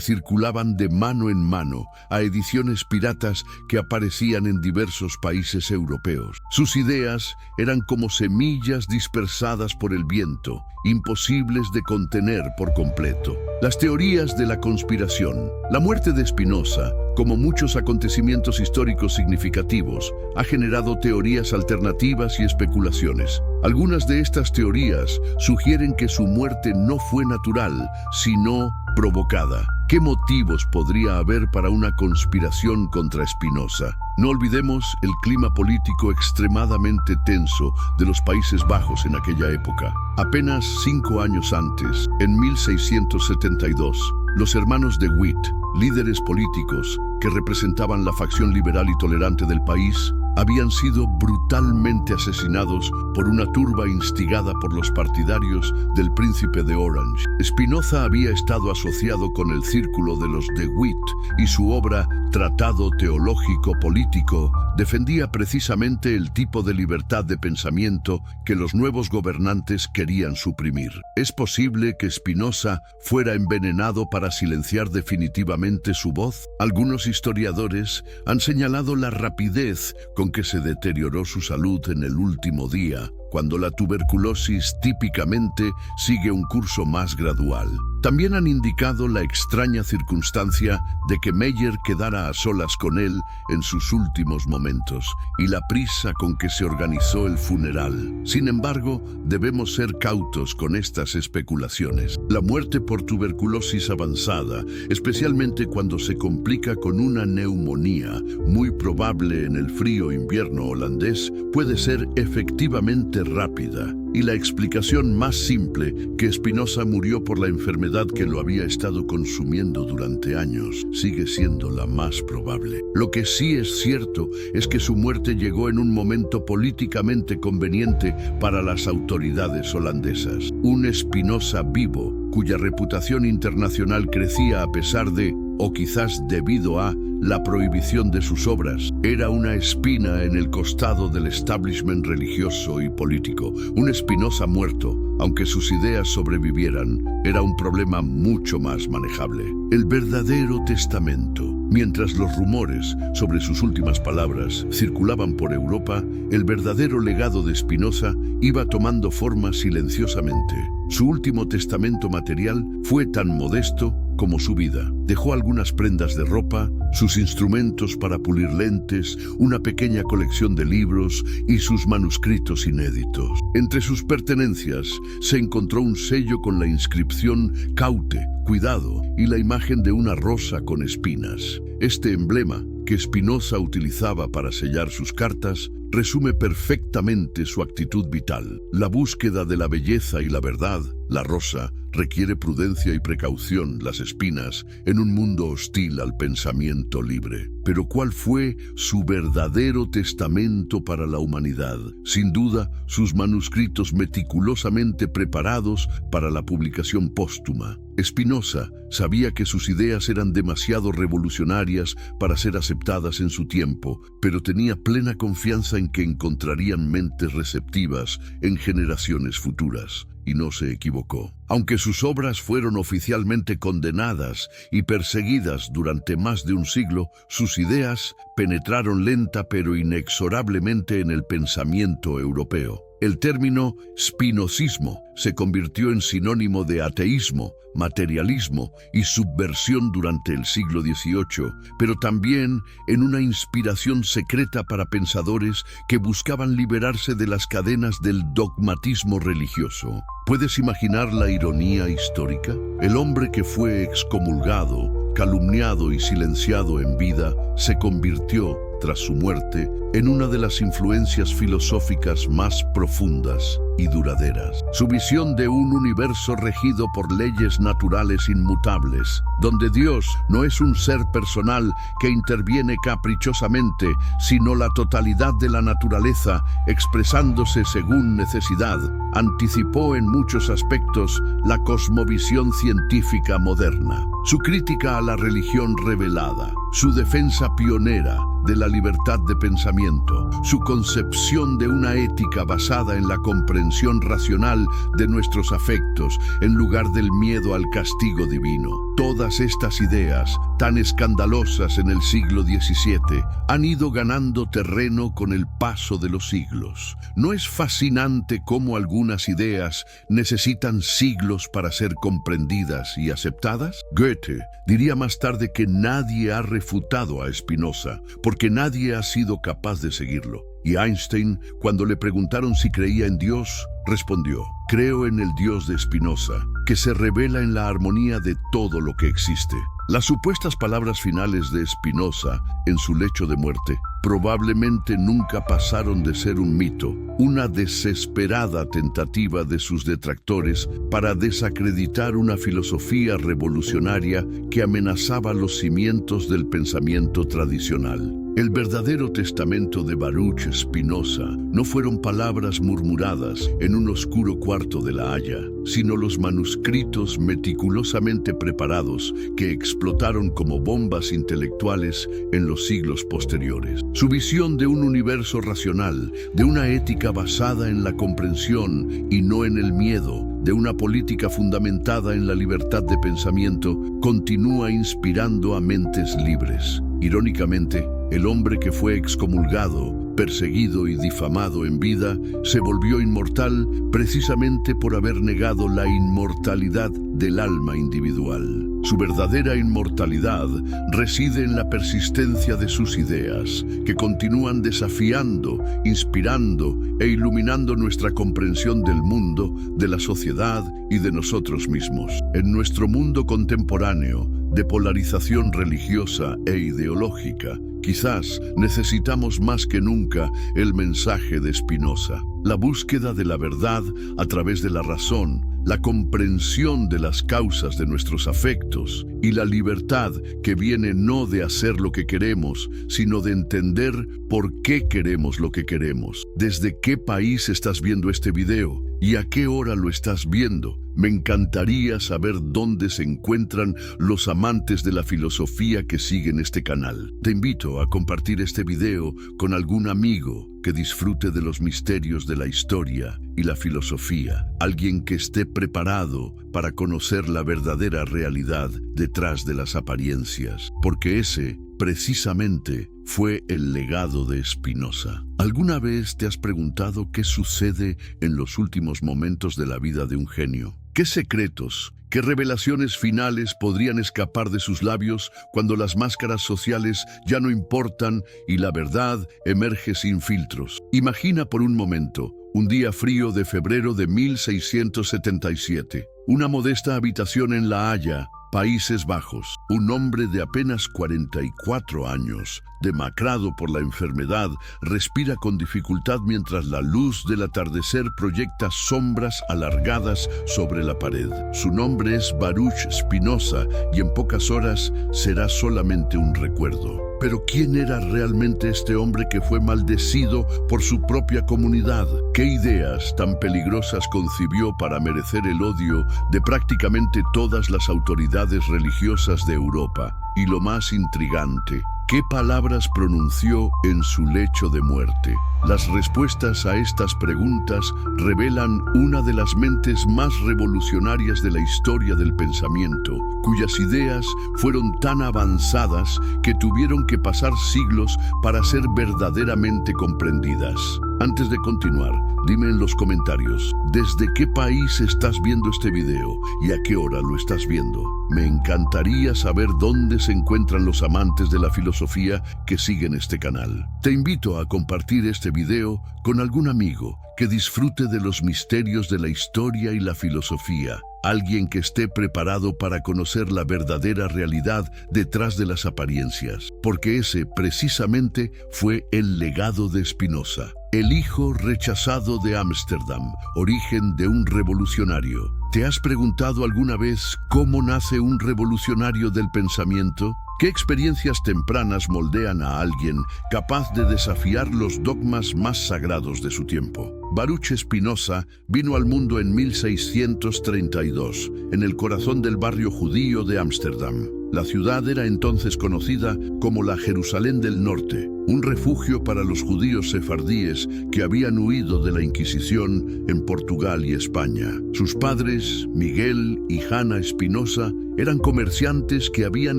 circulaban de mano en mano, a ediciones piratas que aparecían en diversos países europeos. Sus ideas eran como semillas dispersadas por el viento, imposibles de contener por completo. Las teorías de la conspiración. La muerte de Spinoza, como muchos acontecimientos históricos significativos, ha generado teorías alternativas y especulaciones. Algunas de estas teorías sugieren que su muerte no fue natural, sino provocada. ¿Qué motivos podría haber para una conspiración contra Spinoza? No olvidemos el clima político extremadamente tenso de los Países Bajos en aquella época. Apenas 5 años antes, en 1672, los hermanos de Witt, líderes políticos que representaban la facción liberal y tolerante del país, habían sido brutalmente asesinados por una turba instigada por los partidarios del príncipe de Orange. Spinoza había estado asociado con el círculo de los de Witt y su obra Tratado Teológico Político defendía precisamente el tipo de libertad de pensamiento que los nuevos gobernantes querían suprimir. ¿Es posible que Spinoza fuera envenenado para silenciar definitivamente su voz? Algunos historiadores han señalado la rapidez con que se deterioró su salud en el último día, cuando la tuberculosis típicamente sigue un curso más gradual. También han indicado la extraña circunstancia de que Meyer quedara a solas con él en sus últimos momentos y la prisa con que se organizó el funeral. Sin embargo, debemos ser cautos con estas especulaciones. La muerte por tuberculosis avanzada, especialmente cuando se complica con una neumonía, muy probable en el frío invierno holandés, puede ser efectivamente rápida. Y la explicación más simple, que Spinoza murió por la enfermedad que lo había estado consumiendo durante años, sigue siendo la más probable. Lo que sí es cierto es que su muerte llegó en un momento políticamente conveniente para las autoridades holandesas. Un Spinoza vivo, cuya reputación internacional crecía a pesar de, o quizás debido a, la prohibición de sus obras, era una espina en el costado del establishment religioso y político. Un Spinoza muerto, aunque sus ideas sobrevivieran, era un problema mucho más manejable. El verdadero testamento. Mientras los rumores sobre sus últimas palabras circulaban por Europa, el verdadero legado de Spinoza iba tomando forma silenciosamente. Su último testamento material fue tan modesto como su vida. Dejó algunas prendas de ropa, sus instrumentos para pulir lentes, una pequeña colección de libros y sus manuscritos inéditos. Entre sus pertenencias se encontró un sello con la inscripción Caute, cuidado, y la imagen de una rosa con espinas. Este emblema, que Spinoza utilizaba para sellar sus cartas, resume perfectamente su actitud vital. La búsqueda de la belleza y la verdad, la rosa, requiere prudencia y precaución, las espinas, en un mundo hostil al pensamiento libre. Pero ¿cuál fue su verdadero testamento para la humanidad? Sin duda, sus manuscritos meticulosamente preparados para la publicación póstuma. Spinoza sabía que sus ideas eran demasiado revolucionarias para ser aceptadas en su tiempo, pero tenía plena confianza en que encontrarían mentes receptivas en generaciones futuras. Y no se equivocó. Aunque sus obras fueron oficialmente condenadas y perseguidas durante más de un siglo, sus ideas penetraron lenta pero inexorablemente en el pensamiento europeo. El término spinozismo se convirtió en sinónimo de ateísmo, materialismo y subversión durante el siglo XVIII, pero también en una inspiración secreta para pensadores que buscaban liberarse de las cadenas del dogmatismo religioso. ¿Puedes imaginar la ironía histórica? El hombre que fue excomulgado, calumniado y silenciado en vida, se convirtió, tras su muerte, en una de las influencias filosóficas más profundas y duraderas. Su visión de un universo regido por leyes naturales inmutables, donde Dios no es un ser personal que interviene caprichosamente, sino la totalidad de la naturaleza expresándose según necesidad, anticipó en muchos aspectos la cosmovisión científica moderna. Su crítica a la religión revelada, su defensa pionera de la libertad de pensamiento, su concepción de una ética basada en la comprensión racional de nuestros afectos en lugar del miedo al castigo divino. Todas estas ideas, tan escandalosas en el siglo XVII, han ido ganando terreno con el paso de los siglos. ¿No es fascinante cómo algunas ideas necesitan siglos para ser comprendidas y aceptadas? Goethe diría más tarde que nadie ha refutado a Spinoza, porque nadie ha sido capaz de seguirlo. Y Einstein, cuando le preguntaron si creía en Dios, respondió: creo en el Dios de Spinoza, que se revela en la armonía de todo lo que existe. Las supuestas palabras finales de Spinoza en su lecho de muerte probablemente nunca pasaron de ser un mito, una desesperada tentativa de sus detractores para desacreditar una filosofía revolucionaria que amenazaba los cimientos del pensamiento tradicional. El verdadero testamento de Baruch Spinoza no fueron palabras murmuradas en un oscuro cuarto de La Haya, sino los manuscritos meticulosamente preparados que explotaron como bombas intelectuales en los siglos posteriores. Su visión de un universo racional, de una ética basada en la comprensión y no en el miedo, de una política fundamentada en la libertad de pensamiento, continúa inspirando a mentes libres. Irónicamente, el hombre que fue excomulgado, perseguido y difamado en vida, se volvió inmortal precisamente por haber negado la inmortalidad del alma individual. Su verdadera inmortalidad reside en la persistencia de sus ideas, que continúan desafiando, inspirando e iluminando nuestra comprensión del mundo, de la sociedad y de nosotros mismos. En nuestro mundo contemporáneo, de polarización religiosa e ideológica, quizás necesitamos más que nunca el mensaje de Spinoza. La búsqueda de la verdad a través de la razón, la comprensión de las causas de nuestros afectos y la libertad que viene no de hacer lo que queremos, sino de entender por qué queremos lo que queremos. ¿Desde qué país estás viendo este video? ¿Y a qué hora lo estás viendo? Me encantaría saber dónde se encuentran los amantes de la filosofía que siguen este canal. Te invito a compartir este video con algún amigo que disfrute de los misterios de la historia y la filosofía, alguien que esté preparado para conocer la verdadera realidad detrás de las apariencias, porque ese, precisamente, fue el legado de Spinoza. ¿Alguna vez te has preguntado qué sucede en los últimos momentos de la vida de un genio? ¿Qué secretos, qué revelaciones finales podrían escapar de sus labios cuando las máscaras sociales ya no importan y la verdad emerge sin filtros? Imagina por un momento un día frío de febrero de 1677, una modesta habitación en La Haya, Países Bajos. Un hombre de apenas 44 años, demacrado por la enfermedad, respira con dificultad mientras la luz del atardecer proyecta sombras alargadas sobre la pared. Su nombre es Baruch Spinoza y en pocas horas será solamente un recuerdo. Pero ¿quién era realmente este hombre que fue maldecido por su propia comunidad? ¿Qué ideas tan peligrosas concibió para merecer el odio de prácticamente todas las autoridades religiosas de Europa? Y lo más intrigante, ¿qué palabras pronunció en su lecho de muerte? Las respuestas a estas preguntas revelan una de las mentes más revolucionarias de la historia del pensamiento, cuyas ideas fueron tan avanzadas que tuvieron que pasar siglos para ser verdaderamente comprendidas. Antes de continuar, dime en los comentarios, ¿desde qué país estás viendo este video y a qué hora lo estás viendo? Me encantaría saber dónde se encuentran los amantes de la filosofía que siguen este canal. Te invito a compartir este video con algún amigo que disfrute de los misterios de la historia y la filosofía. Alguien que esté preparado para conocer la verdadera realidad detrás de las apariencias, porque ese precisamente fue el legado de Spinoza, el hijo rechazado de Ámsterdam, origen de un revolucionario. ¿Te has preguntado alguna vez cómo nace un revolucionario del pensamiento? ¿Qué experiencias tempranas moldean a alguien capaz de desafiar los dogmas más sagrados de su tiempo? Baruch Spinoza vino al mundo en 1632, en el corazón del barrio judío de Ámsterdam. La ciudad era entonces conocida como la Jerusalén del Norte, un refugio para los judíos sefardíes que habían huido de la Inquisición en Portugal y España. Sus padres, Miguel y Hanna Spinoza, eran comerciantes que habían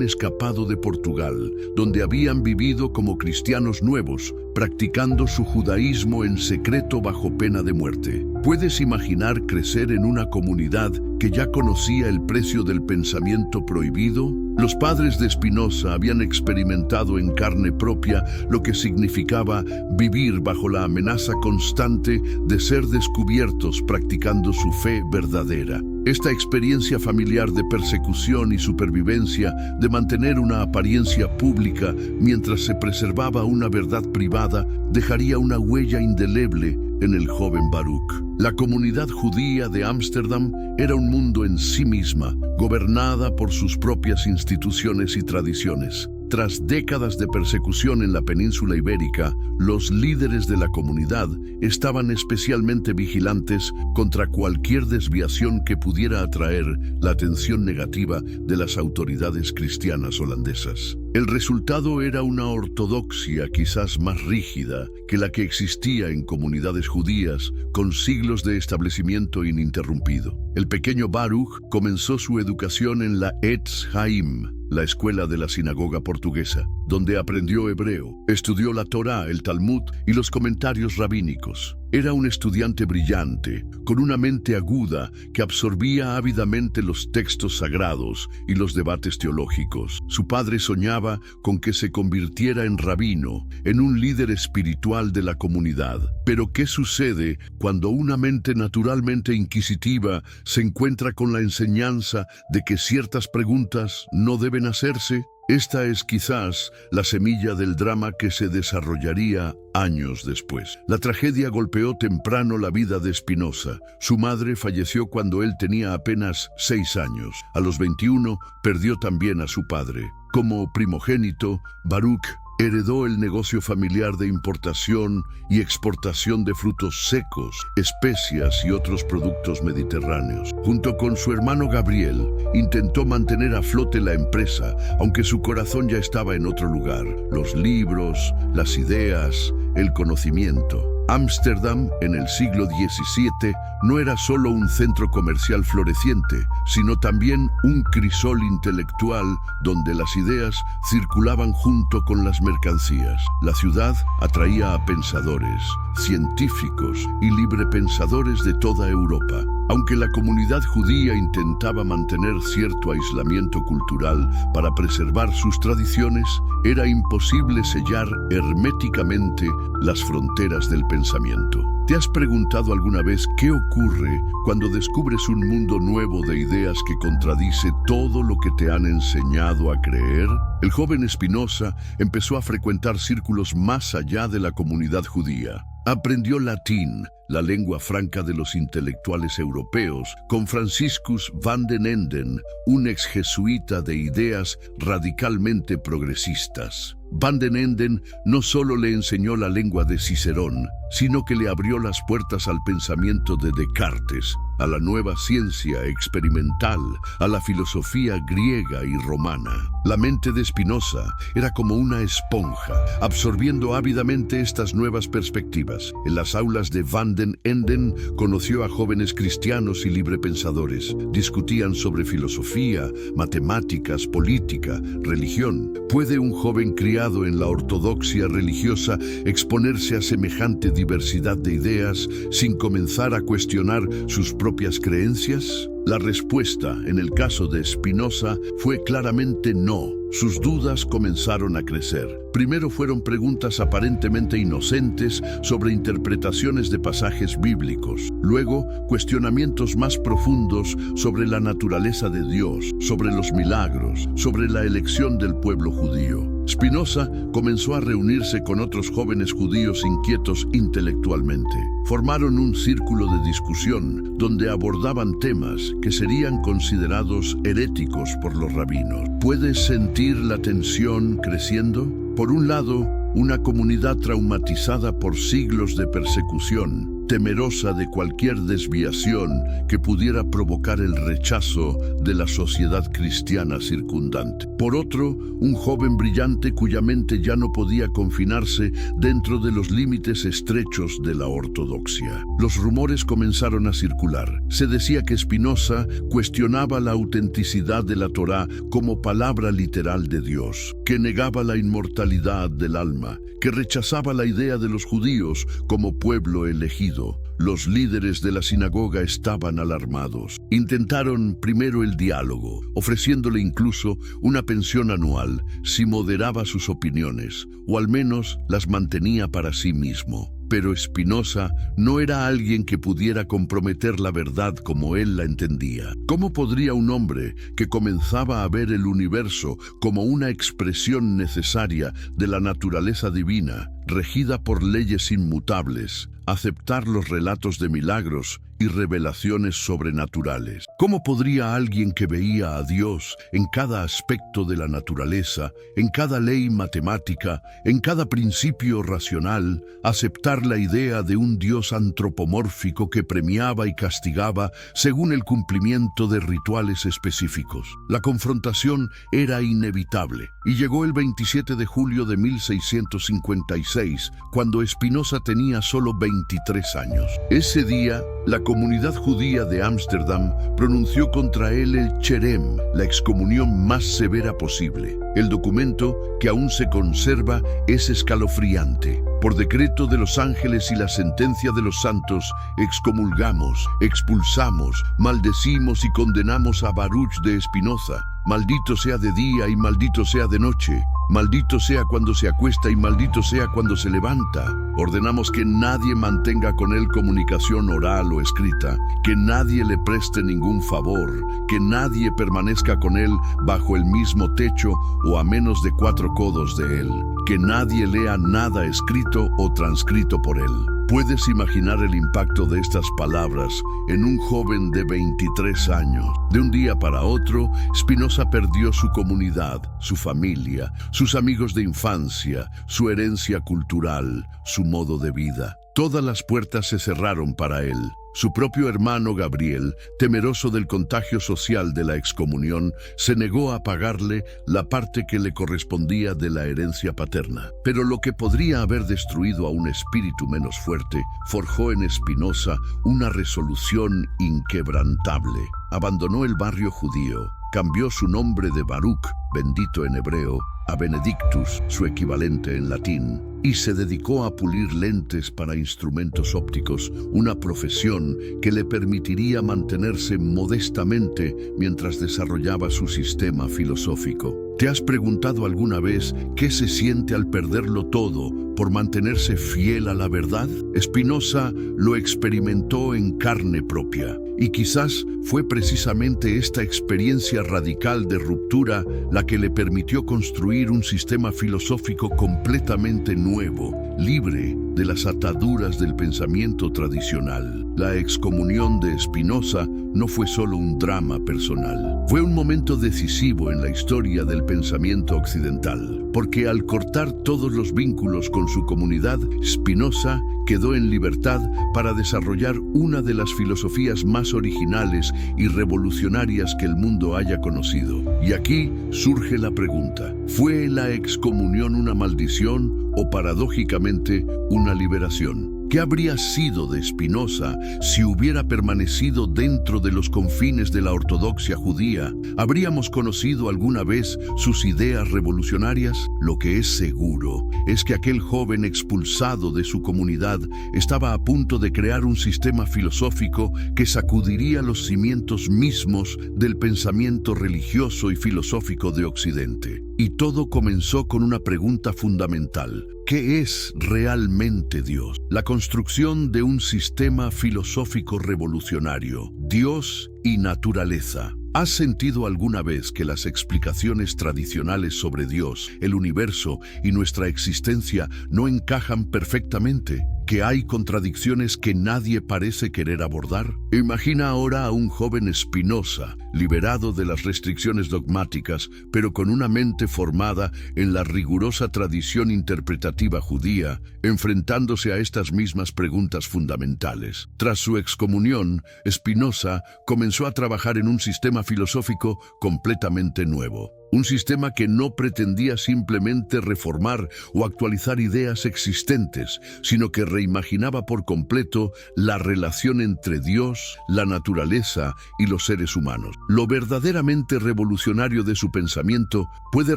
escapado de Portugal, donde habían vivido como cristianos nuevos, practicando su judaísmo en secreto bajo pena de muerte. ¿Puedes imaginar crecer en una comunidad que ya conocía el precio del pensamiento prohibido? Los padres de Spinoza habían experimentado en carne propia lo que significaba vivir bajo la amenaza constante de ser descubiertos practicando su fe verdadera. Esta experiencia familiar de persecución y supervivencia, de mantener una apariencia pública mientras se preservaba una verdad privada, dejaría una huella indeleble en el joven Baruch. La comunidad judía de Ámsterdam era un mundo en sí misma, gobernada por sus propias instituciones y tradiciones. Tras décadas de persecución en la península ibérica, los líderes de la comunidad estaban especialmente vigilantes contra cualquier desviación que pudiera atraer la atención negativa de las autoridades cristianas holandesas. El resultado era una ortodoxia quizás más rígida que la que existía en comunidades judías con siglos de establecimiento ininterrumpido. El pequeño Baruch comenzó su educación en la Etz Haim, la escuela de la sinagoga portuguesa, donde aprendió hebreo, estudió la Torá, el Talmud y los comentarios rabínicos. Era un estudiante brillante, con una mente aguda que absorbía ávidamente los textos sagrados y los debates teológicos. Su padre soñaba con que se convirtiera en rabino, en un líder espiritual de la comunidad. Pero ¿qué sucede cuando una mente naturalmente inquisitiva se encuentra con la enseñanza de que ciertas preguntas no deben hacerse? Esta es quizás la semilla del drama que se desarrollaría años después. La tragedia golpeó temprano la vida de Spinoza. Su madre falleció cuando él tenía apenas 6 años. A los 21 perdió también a su padre. Como primogénito, Baruch heredó el negocio familiar de importación y exportación de frutos secos, especias y otros productos mediterráneos. Junto con su hermano Gabriel, intentó mantener a flote la empresa, aunque su corazón ya estaba en otro lugar: los libros, las ideas, el conocimiento. Ámsterdam, en el siglo XVII, no era solo un centro comercial floreciente, sino también un crisol intelectual donde las ideas circulaban junto con las mercancías. La ciudad atraía a pensadores, científicos y librepensadores de toda Europa. Aunque la comunidad judía intentaba mantener cierto aislamiento cultural para preservar sus tradiciones, era imposible sellar herméticamente las fronteras del pensamiento. ¿Te has preguntado alguna vez qué ocurre cuando descubres un mundo nuevo de ideas que contradice todo lo que te han enseñado a creer? El joven Spinoza empezó a frecuentar círculos más allá de la comunidad judía. Aprendió latín, la lengua franca de los intelectuales europeos, con Franciscus van den Enden, un ex jesuita de ideas radicalmente progresistas. Van den Enden no solo le enseñó la lengua de Cicerón, sino que le abrió las puertas al pensamiento de Descartes, a la nueva ciencia experimental, a la filosofía griega y romana. La mente de Spinoza era como una esponja, absorbiendo ávidamente estas nuevas perspectivas. En las aulas de Van den Enden conoció a jóvenes cristianos y librepensadores. Discutían sobre filosofía, matemáticas, política, religión. ¿Puede un joven criado en la ortodoxia religiosa exponerse a semejante diversidad de ideas sin comenzar a cuestionar sus propias creencias? La respuesta, en el caso de Spinoza, fue claramente no. Sus dudas comenzaron a crecer. Primero fueron preguntas aparentemente inocentes sobre interpretaciones de pasajes bíblicos. Luego, cuestionamientos más profundos sobre la naturaleza de Dios, sobre los milagros, sobre la elección del pueblo judío. Spinoza comenzó a reunirse con otros jóvenes judíos inquietos intelectualmente. Formaron un círculo de discusión donde abordaban temas que serían considerados heréticos por los rabinos. ¿Puedes sentir la tensión creciendo? Por un lado, una comunidad traumatizada por siglos de persecución, temerosa de cualquier desviación que pudiera provocar el rechazo de la sociedad cristiana circundante. Por otro, un joven brillante cuya mente ya no podía confinarse dentro de los límites estrechos de la ortodoxia. Los rumores comenzaron a circular. Se decía que Spinoza cuestionaba la autenticidad de la Torá como palabra literal de Dios, que negaba la inmortalidad del alma, que rechazaba la idea de los judíos como pueblo elegido. Los líderes de la sinagoga estaban alarmados. Intentaron primero el diálogo, ofreciéndole incluso una pensión anual si moderaba sus opiniones, o al menos las mantenía para sí mismo. Pero Spinoza no era alguien que pudiera comprometer la verdad como él la entendía. ¿Cómo podría un hombre que comenzaba a ver el universo como una expresión necesaria de la naturaleza divina, regida por leyes inmutables, aceptar los relatos de milagros y revelaciones sobrenaturales? ¿Cómo podría alguien que veía a Dios en cada aspecto de la naturaleza, en cada ley matemática, en cada principio racional, aceptar la idea de un Dios antropomórfico que premiaba y castigaba según el cumplimiento de rituales específicos? La confrontación era inevitable y llegó el 27 de julio de 1656, cuando Spinoza tenía solo 23 años. Ese día, la comunidad judía de Ámsterdam pronunció contra él el cherem, la excomunión más severa posible. El documento, que aún se conserva, es escalofriante. Por decreto de los ángeles y la sentencia de los santos, excomulgamos, expulsamos, maldecimos y condenamos a Baruch de Spinoza. Maldito sea de día y maldito sea de noche. Maldito sea cuando se acuesta y maldito sea cuando se levanta. Ordenamos que nadie mantenga con él comunicación oral o escrita, que nadie le preste ningún favor, que nadie permanezca con él bajo el mismo techo o a menos de 4 codos de él, que nadie lea nada escrito o transcrito por él. ¿Puedes imaginar el impacto de estas palabras en un joven de 23 años? De un día para otro, Spinoza perdió su comunidad, su familia, sus amigos de infancia, su herencia cultural, su modo de vida. Todas las puertas se cerraron para él. Su propio hermano Gabriel, temeroso del contagio social de la excomunión, se negó a pagarle la parte que le correspondía de la herencia paterna. Pero lo que podría haber destruido a un espíritu menos fuerte, forjó en Spinoza una resolución inquebrantable. Abandonó el barrio judío, cambió su nombre de Baruch, bendito en hebreo, a Benedictus, su equivalente en latín, y se dedicó a pulir lentes para instrumentos ópticos, una profesión que le permitiría mantenerse modestamente mientras desarrollaba su sistema filosófico. ¿Te has preguntado alguna vez qué se siente al perderlo todo por mantenerse fiel a la verdad? Spinoza lo experimentó en carne propia, y quizás fue precisamente esta experiencia radical de ruptura la que le permitió construir un sistema filosófico completamente nuevo, libre de las ataduras del pensamiento tradicional. La excomunión de Spinoza no fue solo un drama personal, fue un momento decisivo en la historia del pensamiento occidental, porque al cortar todos los vínculos con su comunidad, Spinoza quedó en libertad para desarrollar una de las filosofías más originales y revolucionarias que el mundo haya conocido. Y aquí surge la pregunta: ¿fue la excomunión una maldición o paradójicamente una liberación? ¿Qué habría sido de Spinoza si hubiera permanecido dentro de los confines de la ortodoxia judía? ¿Habríamos conocido alguna vez sus ideas revolucionarias? Lo que es seguro es que aquel joven expulsado de su comunidad estaba a punto de crear un sistema filosófico que sacudiría los cimientos mismos del pensamiento religioso y filosófico de Occidente. Y todo comenzó con una pregunta fundamental: ¿qué es realmente Dios? La construcción de un sistema filosófico revolucionario, Dios y naturaleza. ¿Has sentido alguna vez que las explicaciones tradicionales sobre Dios, el universo y nuestra existencia no encajan perfectamente? ¿Que hay contradicciones que nadie parece querer abordar? Imagina ahora a un joven Spinoza, liberado de las restricciones dogmáticas, pero con una mente formada en la rigurosa tradición interpretativa judía, enfrentándose a estas mismas preguntas fundamentales. Tras su excomunión, Spinoza comenzó a trabajar en un sistema filosófico completamente nuevo. Un sistema que no pretendía simplemente reformar o actualizar ideas existentes, sino que reimaginaba por completo la relación entre Dios, la naturaleza y los seres humanos. Lo verdaderamente revolucionario de su pensamiento puede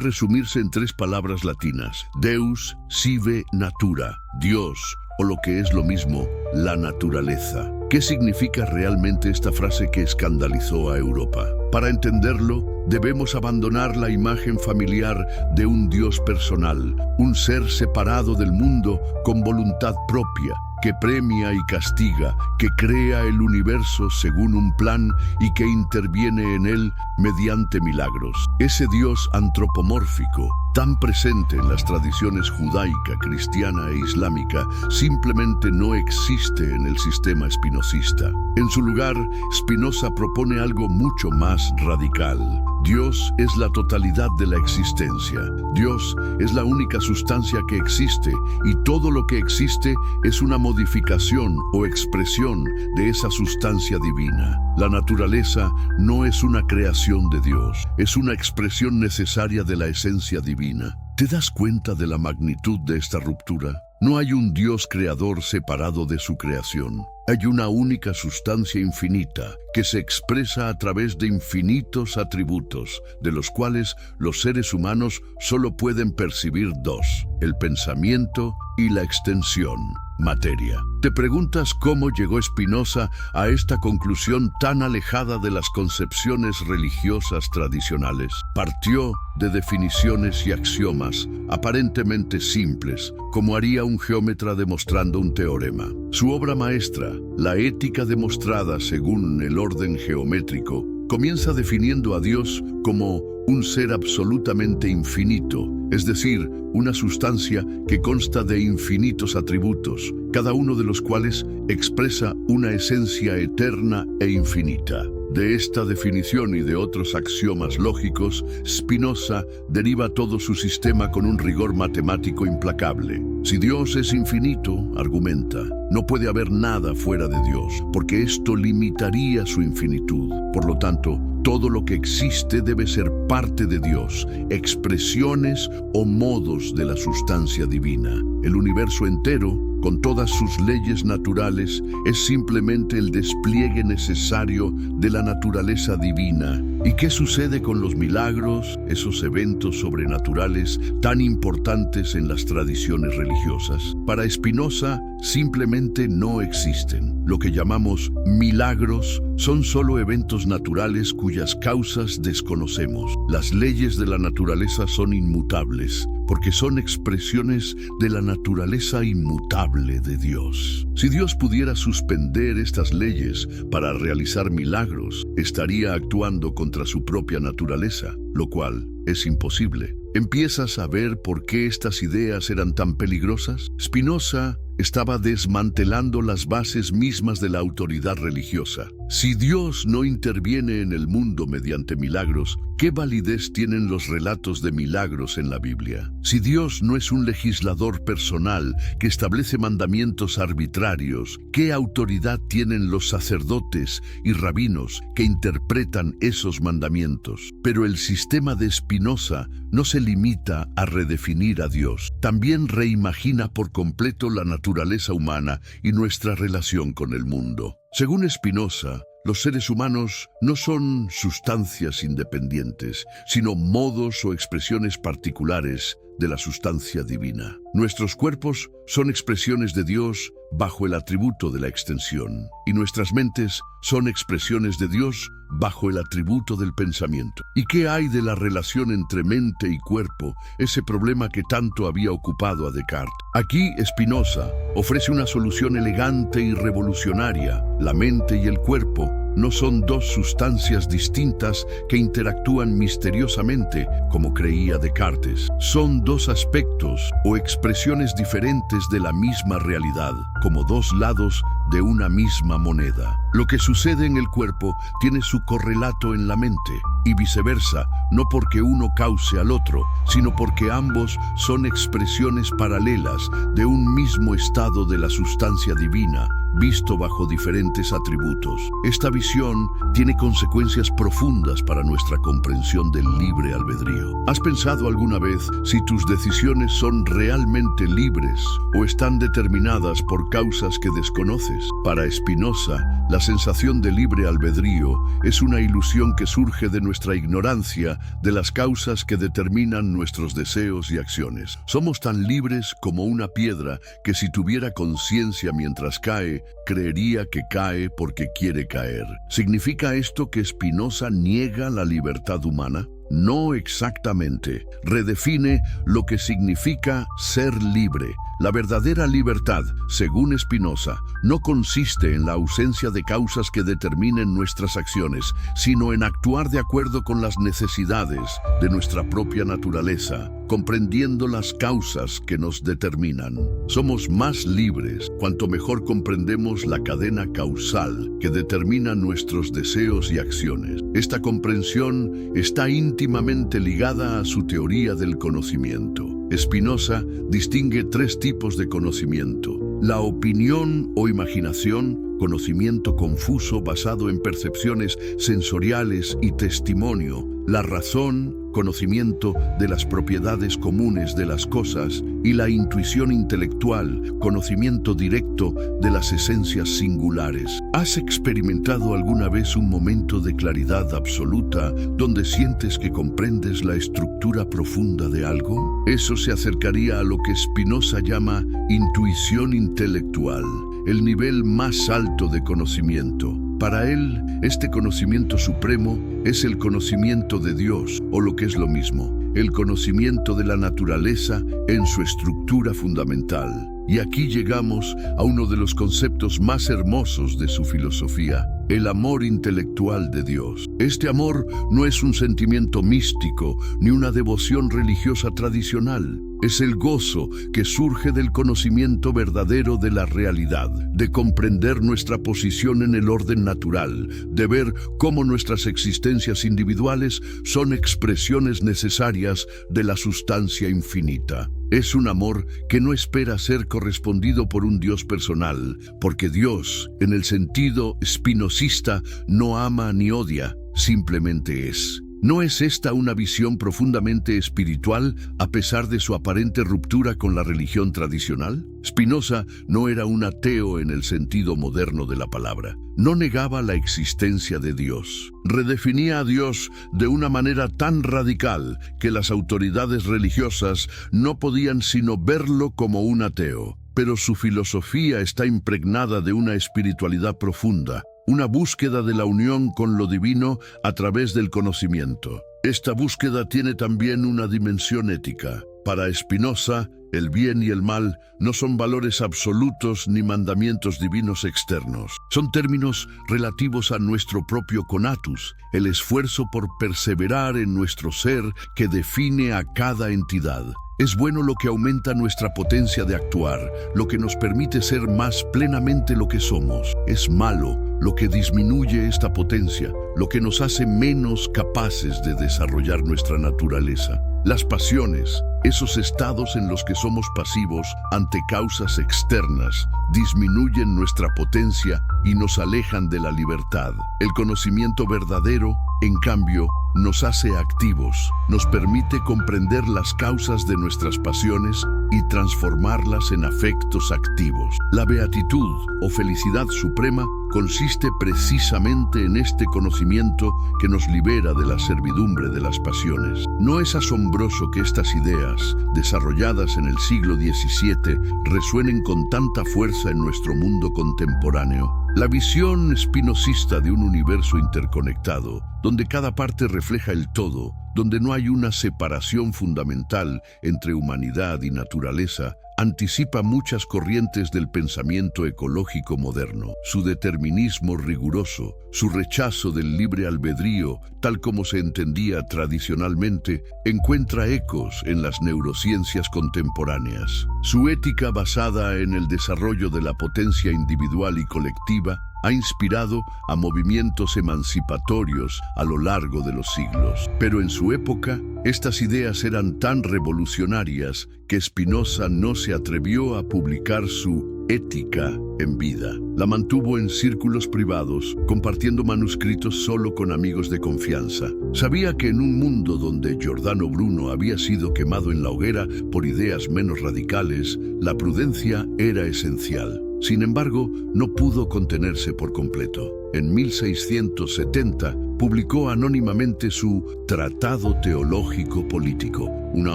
resumirse en 3 palabras latinas: Deus sive natura, Dios, o lo que es lo mismo, la naturaleza. ¿Qué significa realmente esta frase que escandalizó a Europa? Para entenderlo, debemos abandonar la imagen familiar de un Dios personal, un ser separado del mundo con voluntad propia, que premia y castiga, que crea el universo según un plan y que interviene en él mediante milagros. Ese Dios antropomórfico, tan presente en las tradiciones judaica, cristiana e islámica, simplemente no existe en el sistema spinozista. En su lugar, Spinoza propone algo mucho más radical. Dios es la totalidad de la existencia. Dios es la única sustancia que existe, y todo lo que existe es una modificación o expresión de esa sustancia divina. La naturaleza no es una creación de Dios, es una expresión necesaria de la esencia divina. ¿Te das cuenta de la magnitud de esta ruptura? No hay un Dios creador separado de su creación. Hay una única sustancia infinita que se expresa a través de infinitos atributos, de los cuales los seres humanos solo pueden percibir 2: el pensamiento y la extensión, materia. ¿Te preguntas cómo llegó Spinoza a esta conclusión tan alejada de las concepciones religiosas tradicionales? Partió de definiciones y axiomas aparentemente simples, como haría un geómetra demostrando un teorema. Su obra maestra, La ética demostrada según el orden geométrico, comienza definiendo a Dios como un ser absolutamente infinito, es decir, una sustancia que consta de infinitos atributos, cada uno de los cuales expresa una esencia eterna e infinita. De esta definición y de otros axiomas lógicos, Spinoza deriva todo su sistema con un rigor matemático implacable. Si Dios es infinito, argumenta, no puede haber nada fuera de Dios, porque esto limitaría su infinitud. Por lo tanto, todo lo que existe debe ser parte de Dios, expresiones o modos de la sustancia divina. El universo entero con todas sus leyes naturales, es simplemente el despliegue necesario de la naturaleza divina. ¿Y qué sucede con los milagros, esos eventos sobrenaturales tan importantes en las tradiciones religiosas? Para Spinoza, simplemente no existen. Lo que llamamos milagros son solo eventos naturales cuyas causas desconocemos. Las leyes de la naturaleza son inmutables, porque son expresiones de la naturaleza inmutable de Dios. Si Dios pudiera suspender estas leyes para realizar milagros, estaría actuando contra su propia naturaleza, lo cual es imposible. ¿Empiezas a ver por qué estas ideas eran tan peligrosas? Spinoza estaba desmantelando las bases mismas de la autoridad religiosa. Si Dios no interviene en el mundo mediante milagros, ¿qué validez tienen los relatos de milagros en la Biblia? Si Dios no es un legislador personal que establece mandamientos arbitrarios, ¿qué autoridad tienen los sacerdotes y rabinos que interpretan esos mandamientos? Pero el sistema de Spinoza no se limita a redefinir a Dios. También reimagina por completo la naturaleza humana y nuestra relación con el mundo. Según Spinoza, los seres humanos no son sustancias independientes, sino modos o expresiones particulares de la sustancia divina. Nuestros cuerpos son expresiones de Dios bajo el atributo de la extensión, y nuestras mentes son expresiones de Dios bajo el atributo del pensamiento. ¿Y qué hay de la relación entre mente y cuerpo, ese problema que tanto había ocupado a Descartes? Aquí Spinoza ofrece una solución elegante y revolucionaria. La mente y el cuerpo no son dos sustancias distintas que interactúan misteriosamente, como creía Descartes. Son dos aspectos o expresiones diferentes de la misma realidad, como dos lados de una misma moneda. Lo que sucede en el cuerpo tiene su correlato en la mente, y viceversa, no porque uno cause al otro, sino porque ambos son expresiones paralelas de un mismo estado de la sustancia divina, visto bajo diferentes atributos. Esta visión tiene consecuencias profundas para nuestra comprensión del libre albedrío. ¿Has pensado alguna vez si tus decisiones son realmente libres o están determinadas por causas que desconoces? Para Spinoza, la sensación de libre albedrío es una ilusión que surge de nuestra ignorancia de las causas que determinan nuestros deseos y acciones. Somos tan libres como una piedra que, si tuviera conciencia mientras cae, creería que cae porque quiere caer. ¿Significa esto que Spinoza niega la libertad humana? No exactamente. Redefine lo que significa ser libre. La verdadera libertad, según Spinoza, no consiste en la ausencia de causas que determinen nuestras acciones, sino en actuar de acuerdo con las necesidades de nuestra propia naturaleza, comprendiendo las causas que nos determinan. Somos más libres cuanto mejor comprendemos la cadena causal que determina nuestros deseos y acciones. Esta comprensión está íntimamente ligada a su teoría del conocimiento. Spinoza distingue tres tipos de conocimiento: la opinión o imaginación, conocimiento confuso basado en percepciones sensoriales y testimonio; la razón, conocimiento de las propiedades comunes de las cosas; y la intuición intelectual, conocimiento directo de las esencias singulares. ¿Has experimentado alguna vez un momento de claridad absoluta donde sientes que comprendes la estructura profunda de algo? Eso se acercaría a lo que Spinoza llama intuición intelectual, el nivel más alto de conocimiento. Para él, este conocimiento supremo es el conocimiento de Dios, o lo que es lo mismo, el conocimiento de la naturaleza en su estructura fundamental. Y aquí llegamos a uno de los conceptos más hermosos de su filosofía: el amor intelectual de Dios. Este amor no es un sentimiento místico ni una devoción religiosa tradicional. Es el gozo que surge del conocimiento verdadero de la realidad, de comprender nuestra posición en el orden natural, de ver cómo nuestras existencias individuales son expresiones necesarias de la sustancia infinita. Es un amor que no espera ser correspondido por un Dios personal, porque Dios, en el sentido espinosista, no ama ni odia, simplemente es. ¿No es esta una visión profundamente espiritual a pesar de su aparente ruptura con la religión tradicional? Spinoza no era un ateo en el sentido moderno de la palabra. No negaba la existencia de Dios. Redefinía a Dios de una manera tan radical que las autoridades religiosas no podían sino verlo como un ateo. Pero su filosofía está impregnada de una espiritualidad profunda, una búsqueda de la unión con lo divino a través del conocimiento. Esta búsqueda tiene también una dimensión ética. Para Spinoza, el bien y el mal no son valores absolutos ni mandamientos divinos externos. Son términos relativos a nuestro propio conatus, el esfuerzo por perseverar en nuestro ser que define a cada entidad. Es bueno lo que aumenta nuestra potencia de actuar, lo que nos permite ser más plenamente lo que somos. Es malo lo que disminuye esta potencia, lo que nos hace menos capaces de desarrollar nuestra naturaleza. Las pasiones, esos estados en los que somos pasivos ante causas externas, disminuyen nuestra potencia y nos alejan de la libertad. El conocimiento verdadero, en cambio, nos hace activos, nos permite comprender las causas de nuestras pasiones y transformarlas en afectos activos. La beatitud o felicidad suprema consiste precisamente en este conocimiento que nos libera de la servidumbre de las pasiones. No es asombroso que estas ideas, desarrolladas en el siglo XVII, resuenen con tanta fuerza en nuestro mundo contemporáneo. La visión spinozista de un universo interconectado, donde cada parte refleja el todo, donde no hay una separación fundamental entre humanidad y naturaleza, anticipa muchas corrientes del pensamiento ecológico moderno. Su determinismo riguroso, su rechazo del libre albedrío, tal como se entendía tradicionalmente, encuentra ecos en las neurociencias contemporáneas. Su ética basada en el desarrollo de la potencia individual y colectiva ha inspirado a movimientos emancipatorios a lo largo de los siglos. Pero en su época, estas ideas eran tan revolucionarias que Spinoza no se atrevió a publicar su Ética en vida. La mantuvo en círculos privados, compartiendo manuscritos solo con amigos de confianza. Sabía que en un mundo donde Giordano Bruno había sido quemado en la hoguera por ideas menos radicales, la prudencia era esencial. Sin embargo, no pudo contenerse por completo. En 1670 publicó anónimamente su Tratado Teológico Político, una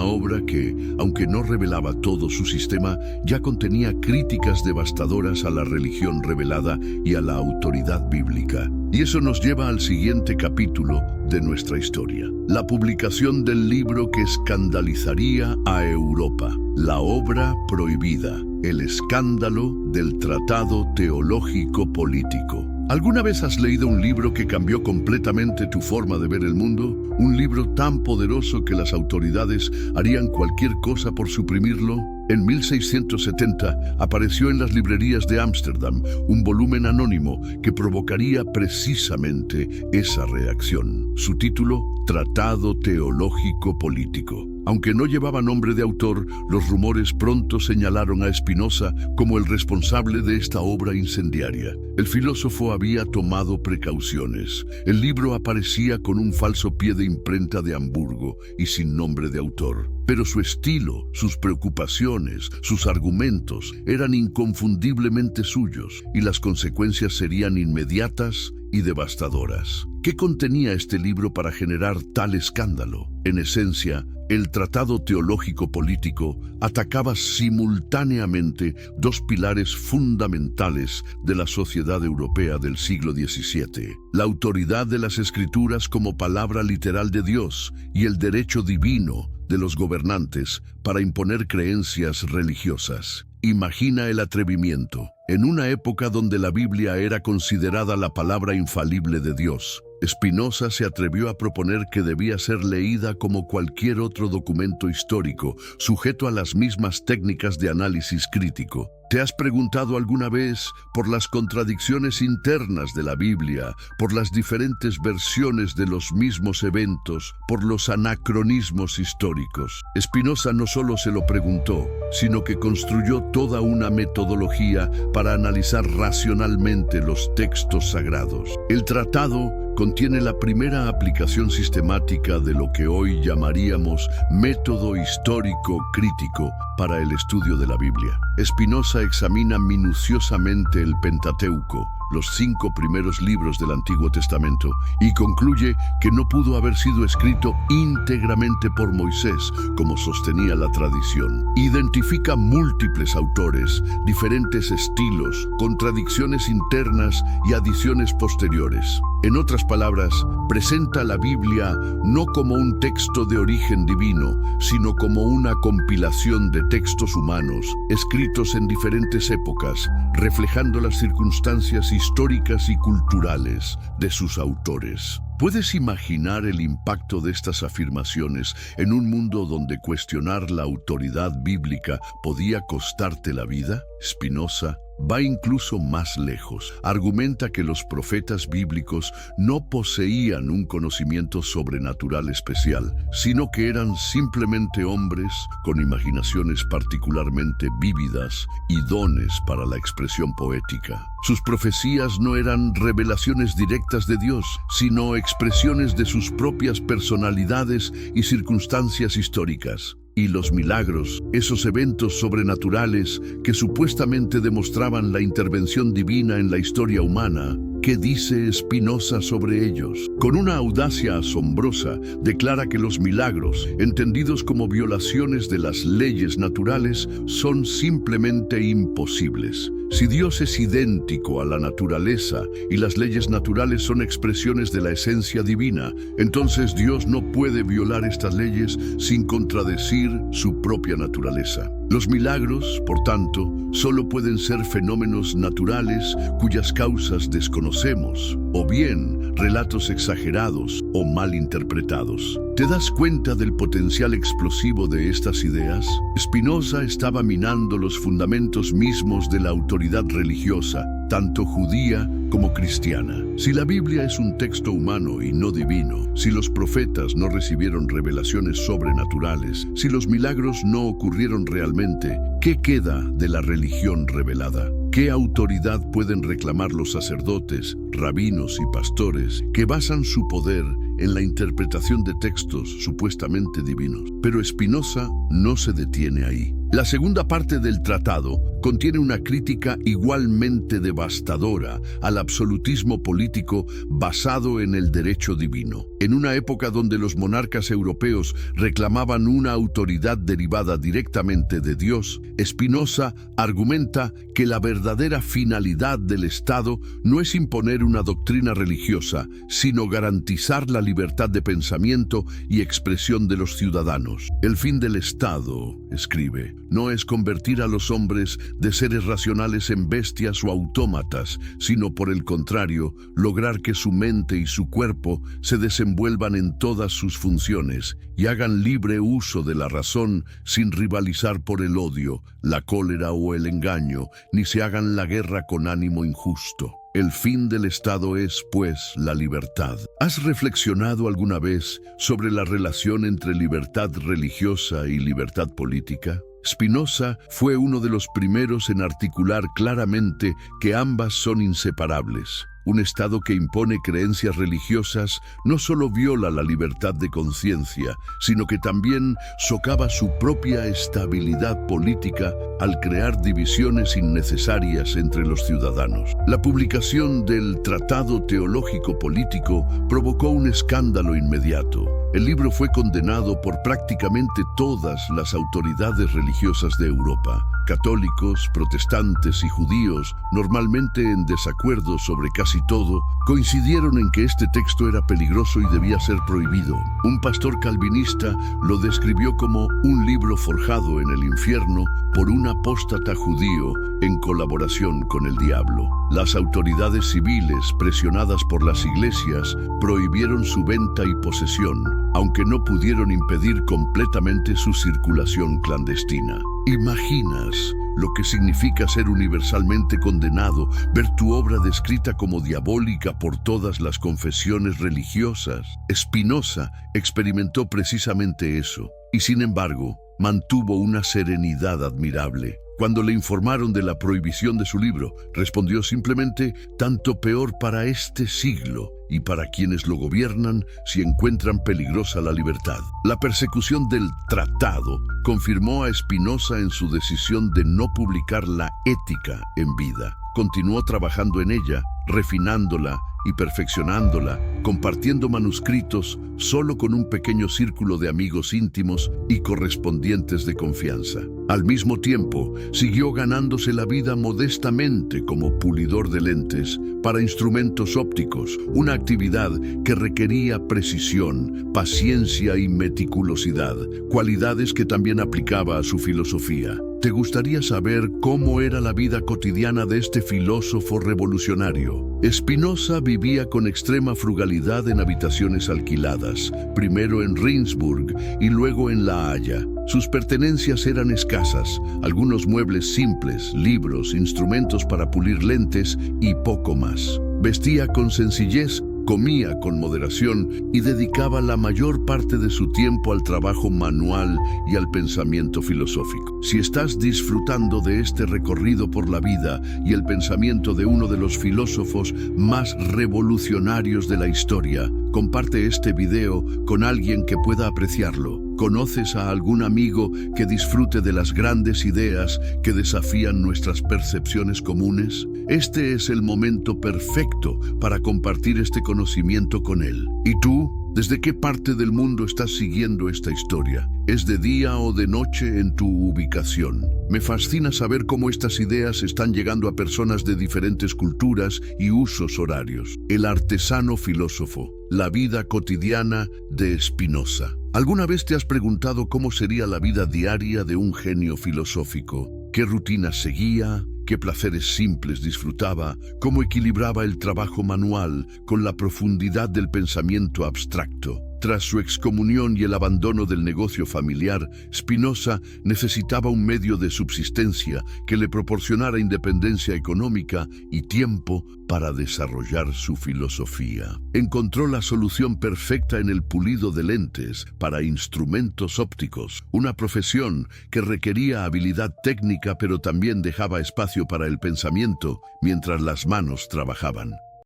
obra que, aunque no revelaba todo su sistema, ya contenía críticas devastadoras a la religión revelada y a la autoridad bíblica. Y eso nos lleva al siguiente capítulo de nuestra historia: la publicación del libro que escandalizaría a Europa, la obra prohibida, el escándalo del Tratado Teológico Político. ¿Alguna vez has leído un libro que cambió completamente tu forma de ver el mundo? ¿Un libro tan poderoso que las autoridades harían cualquier cosa por suprimirlo? En 1670 apareció en las librerías de Ámsterdam un volumen anónimo que provocaría precisamente esa reacción. Su título: Tratado Teológico Político. Aunque no llevaba nombre de autor, los rumores pronto señalaron a Spinoza como el responsable de esta obra incendiaria. El filósofo había tomado precauciones. El libro aparecía con un falso pie de imprenta de Hamburgo y sin nombre de autor. Pero su estilo, sus preocupaciones, sus argumentos eran inconfundiblemente suyos, y las consecuencias serían inmediatas y devastadoras. ¿Qué contenía este libro para generar tal escándalo? En esencia, el Tratado Teológico Político atacaba simultáneamente dos pilares fundamentales de la sociedad europea del siglo XVII: la autoridad de las Escrituras como palabra literal de Dios y el derecho divino de los gobernantes para imponer creencias religiosas. Imagina el atrevimiento. En una época donde la Biblia era considerada la palabra infalible de Dios, Spinoza se atrevió a proponer que debía ser leída como cualquier otro documento histórico, sujeto a las mismas técnicas de análisis crítico. ¿Te has preguntado alguna vez por las contradicciones internas de la Biblia, por las diferentes versiones de los mismos eventos, por los anacronismos históricos? Spinoza no solo se lo preguntó, sino que construyó toda una metodología para analizar racionalmente los textos sagrados. El tratado contiene la primera aplicación sistemática de lo que hoy llamaríamos método histórico crítico para el estudio de la Biblia. Spinoza examina minuciosamente el Pentateuco, los 5 primeros libros del Antiguo Testamento, y concluye que no pudo haber sido escrito íntegramente por Moisés, como sostenía la tradición. Identifica múltiples autores, diferentes estilos, contradicciones internas y adiciones posteriores. En otras palabras, presenta la Biblia no como un texto de origen divino, sino como una compilación de textos humanos, escritos en diferentes épocas, reflejando las circunstancias históricas y culturales de sus autores. ¿Puedes imaginar el impacto de estas afirmaciones en un mundo donde cuestionar la autoridad bíblica podía costarte la vida? Spinoza va incluso más lejos. Argumenta que los profetas bíblicos no poseían un conocimiento sobrenatural especial, sino que eran simplemente hombres con imaginaciones particularmente vívidas y dones para la expresión poética. Sus profecías no eran revelaciones directas de Dios, sino expresiones de sus propias personalidades y circunstancias históricas. Y los milagros, esos eventos sobrenaturales que supuestamente demostraban la intervención divina en la historia humana, ¿qué dice Spinoza sobre ellos? Con una audacia asombrosa, declara que los milagros, entendidos como violaciones de las leyes naturales, son simplemente imposibles. Si Dios es idéntico a la naturaleza y las leyes naturales son expresiones de la esencia divina, entonces Dios no puede violar estas leyes sin contradecir su propia naturaleza. Los milagros, por tanto, solo pueden ser fenómenos naturales cuyas causas desconocemos, o bien relatos exagerados o mal interpretados. ¿Te das cuenta del potencial explosivo de estas ideas? Spinoza estaba minando los fundamentos mismos de la autoridad religiosa, tanto judía como cristiana. Si la Biblia es un texto humano y no divino, si los profetas no recibieron revelaciones sobrenaturales, si los milagros no ocurrieron realmente, ¿qué queda de la religión revelada? ¿Qué autoridad pueden reclamar los sacerdotes, rabinos y pastores que basan su poder en la interpretación de textos supuestamente divinos? Pero Spinoza no se detiene ahí. La segunda parte del tratado contiene una crítica igualmente devastadora al absolutismo político basado en el derecho divino. En una época donde los monarcas europeos reclamaban una autoridad derivada directamente de Dios, Spinoza argumenta que la verdadera finalidad del Estado no es imponer una doctrina religiosa, sino garantizar la libertad de pensamiento y expresión de los ciudadanos. El fin del Estado, escribe, no es convertir a los hombres de seres racionales en bestias o autómatas, sino por el contrario, lograr que su mente y su cuerpo se desenvuelvan en todas sus funciones y hagan libre uso de la razón sin rivalizar por el odio, la cólera o el engaño, ni se hagan la guerra con ánimo injusto. El fin del Estado es, pues, la libertad. ¿Has reflexionado alguna vez sobre la relación entre libertad religiosa y libertad política? Spinoza fue uno de los primeros en articular claramente que ambas son inseparables. Un Estado que impone creencias religiosas no solo viola la libertad de conciencia, sino que también socava su propia estabilidad política al crear divisiones innecesarias entre los ciudadanos. La publicación del Tratado Teológico Político provocó un escándalo inmediato. El libro fue condenado por prácticamente todas las autoridades religiosas de Europa. Católicos, protestantes y judíos, normalmente en desacuerdo sobre casi todo, coincidieron en que este texto era peligroso y debía ser prohibido. Un pastor calvinista lo describió como un libro forjado en el infierno por un apóstata judío en colaboración con el diablo. Las autoridades civiles, presionadas por las iglesias, prohibieron su venta y posesión, aunque no pudieron impedir completamente su circulación clandestina. ¿Imaginas lo que significa ser universalmente condenado, ver tu obra descrita como diabólica por todas las confesiones religiosas. Spinoza experimentó precisamente eso, y sin embargo, mantuvo una serenidad admirable. Cuando le informaron de la prohibición de su libro, respondió simplemente: tanto peor para este siglo y para quienes lo gobiernan si encuentran peligrosa la libertad. La persecución del tratado confirmó a Spinoza en su decisión de no publicar la Ética en vida. Continuó trabajando en ella, refinándola y perfeccionándola, compartiendo manuscritos solo con un pequeño círculo de amigos íntimos y correspondientes de confianza. Al mismo tiempo, siguió ganándose la vida modestamente como pulidor de lentes para instrumentos ópticos, una actividad que requería precisión, paciencia y meticulosidad, cualidades que también aplicaba a su filosofía. ¿Te gustaría saber cómo era la vida cotidiana de este filósofo revolucionario? Spinoza vivía con extrema frugalidad en habitaciones alquiladas, primero en Regensburg y luego en La Haya. Sus pertenencias eran escasas, algunos muebles simples, libros, instrumentos para pulir lentes y poco más. Vestía con sencillez, comía con moderación y dedicaba la mayor parte de su tiempo al trabajo manual y al pensamiento filosófico. Si estás disfrutando de este recorrido por la vida y el pensamiento de uno de los filósofos más revolucionarios de la historia, comparte este video con alguien que pueda apreciarlo. ¿Conoces a algún amigo que disfrute de las grandes ideas que desafían nuestras percepciones comunes? Este es el momento perfecto para compartir este conocimiento con él. ¿Y tú? ¿Desde qué parte del mundo estás siguiendo esta historia? ¿Es de día o de noche en tu ubicación? Me fascina saber cómo estas ideas están llegando a personas de diferentes culturas y usos horarios. El artesano filósofo, la vida cotidiana de Spinoza. ¿Alguna vez te has preguntado cómo sería la vida diaria de un genio filosófico? ¿Qué rutinas seguía? ¿Qué placeres simples disfrutaba? ¿Cómo equilibraba el trabajo manual con la profundidad del pensamiento abstracto? Tras su excomunión y el abandono del negocio familiar, Spinoza necesitaba un medio de subsistencia que le proporcionara independencia económica y tiempo para desarrollar su filosofía. Encontró la solución perfecta en el pulido de lentes para instrumentos ópticos, una profesión que requería habilidad técnica pero también dejaba espacio para el pensamiento mientras las manos trabajaban.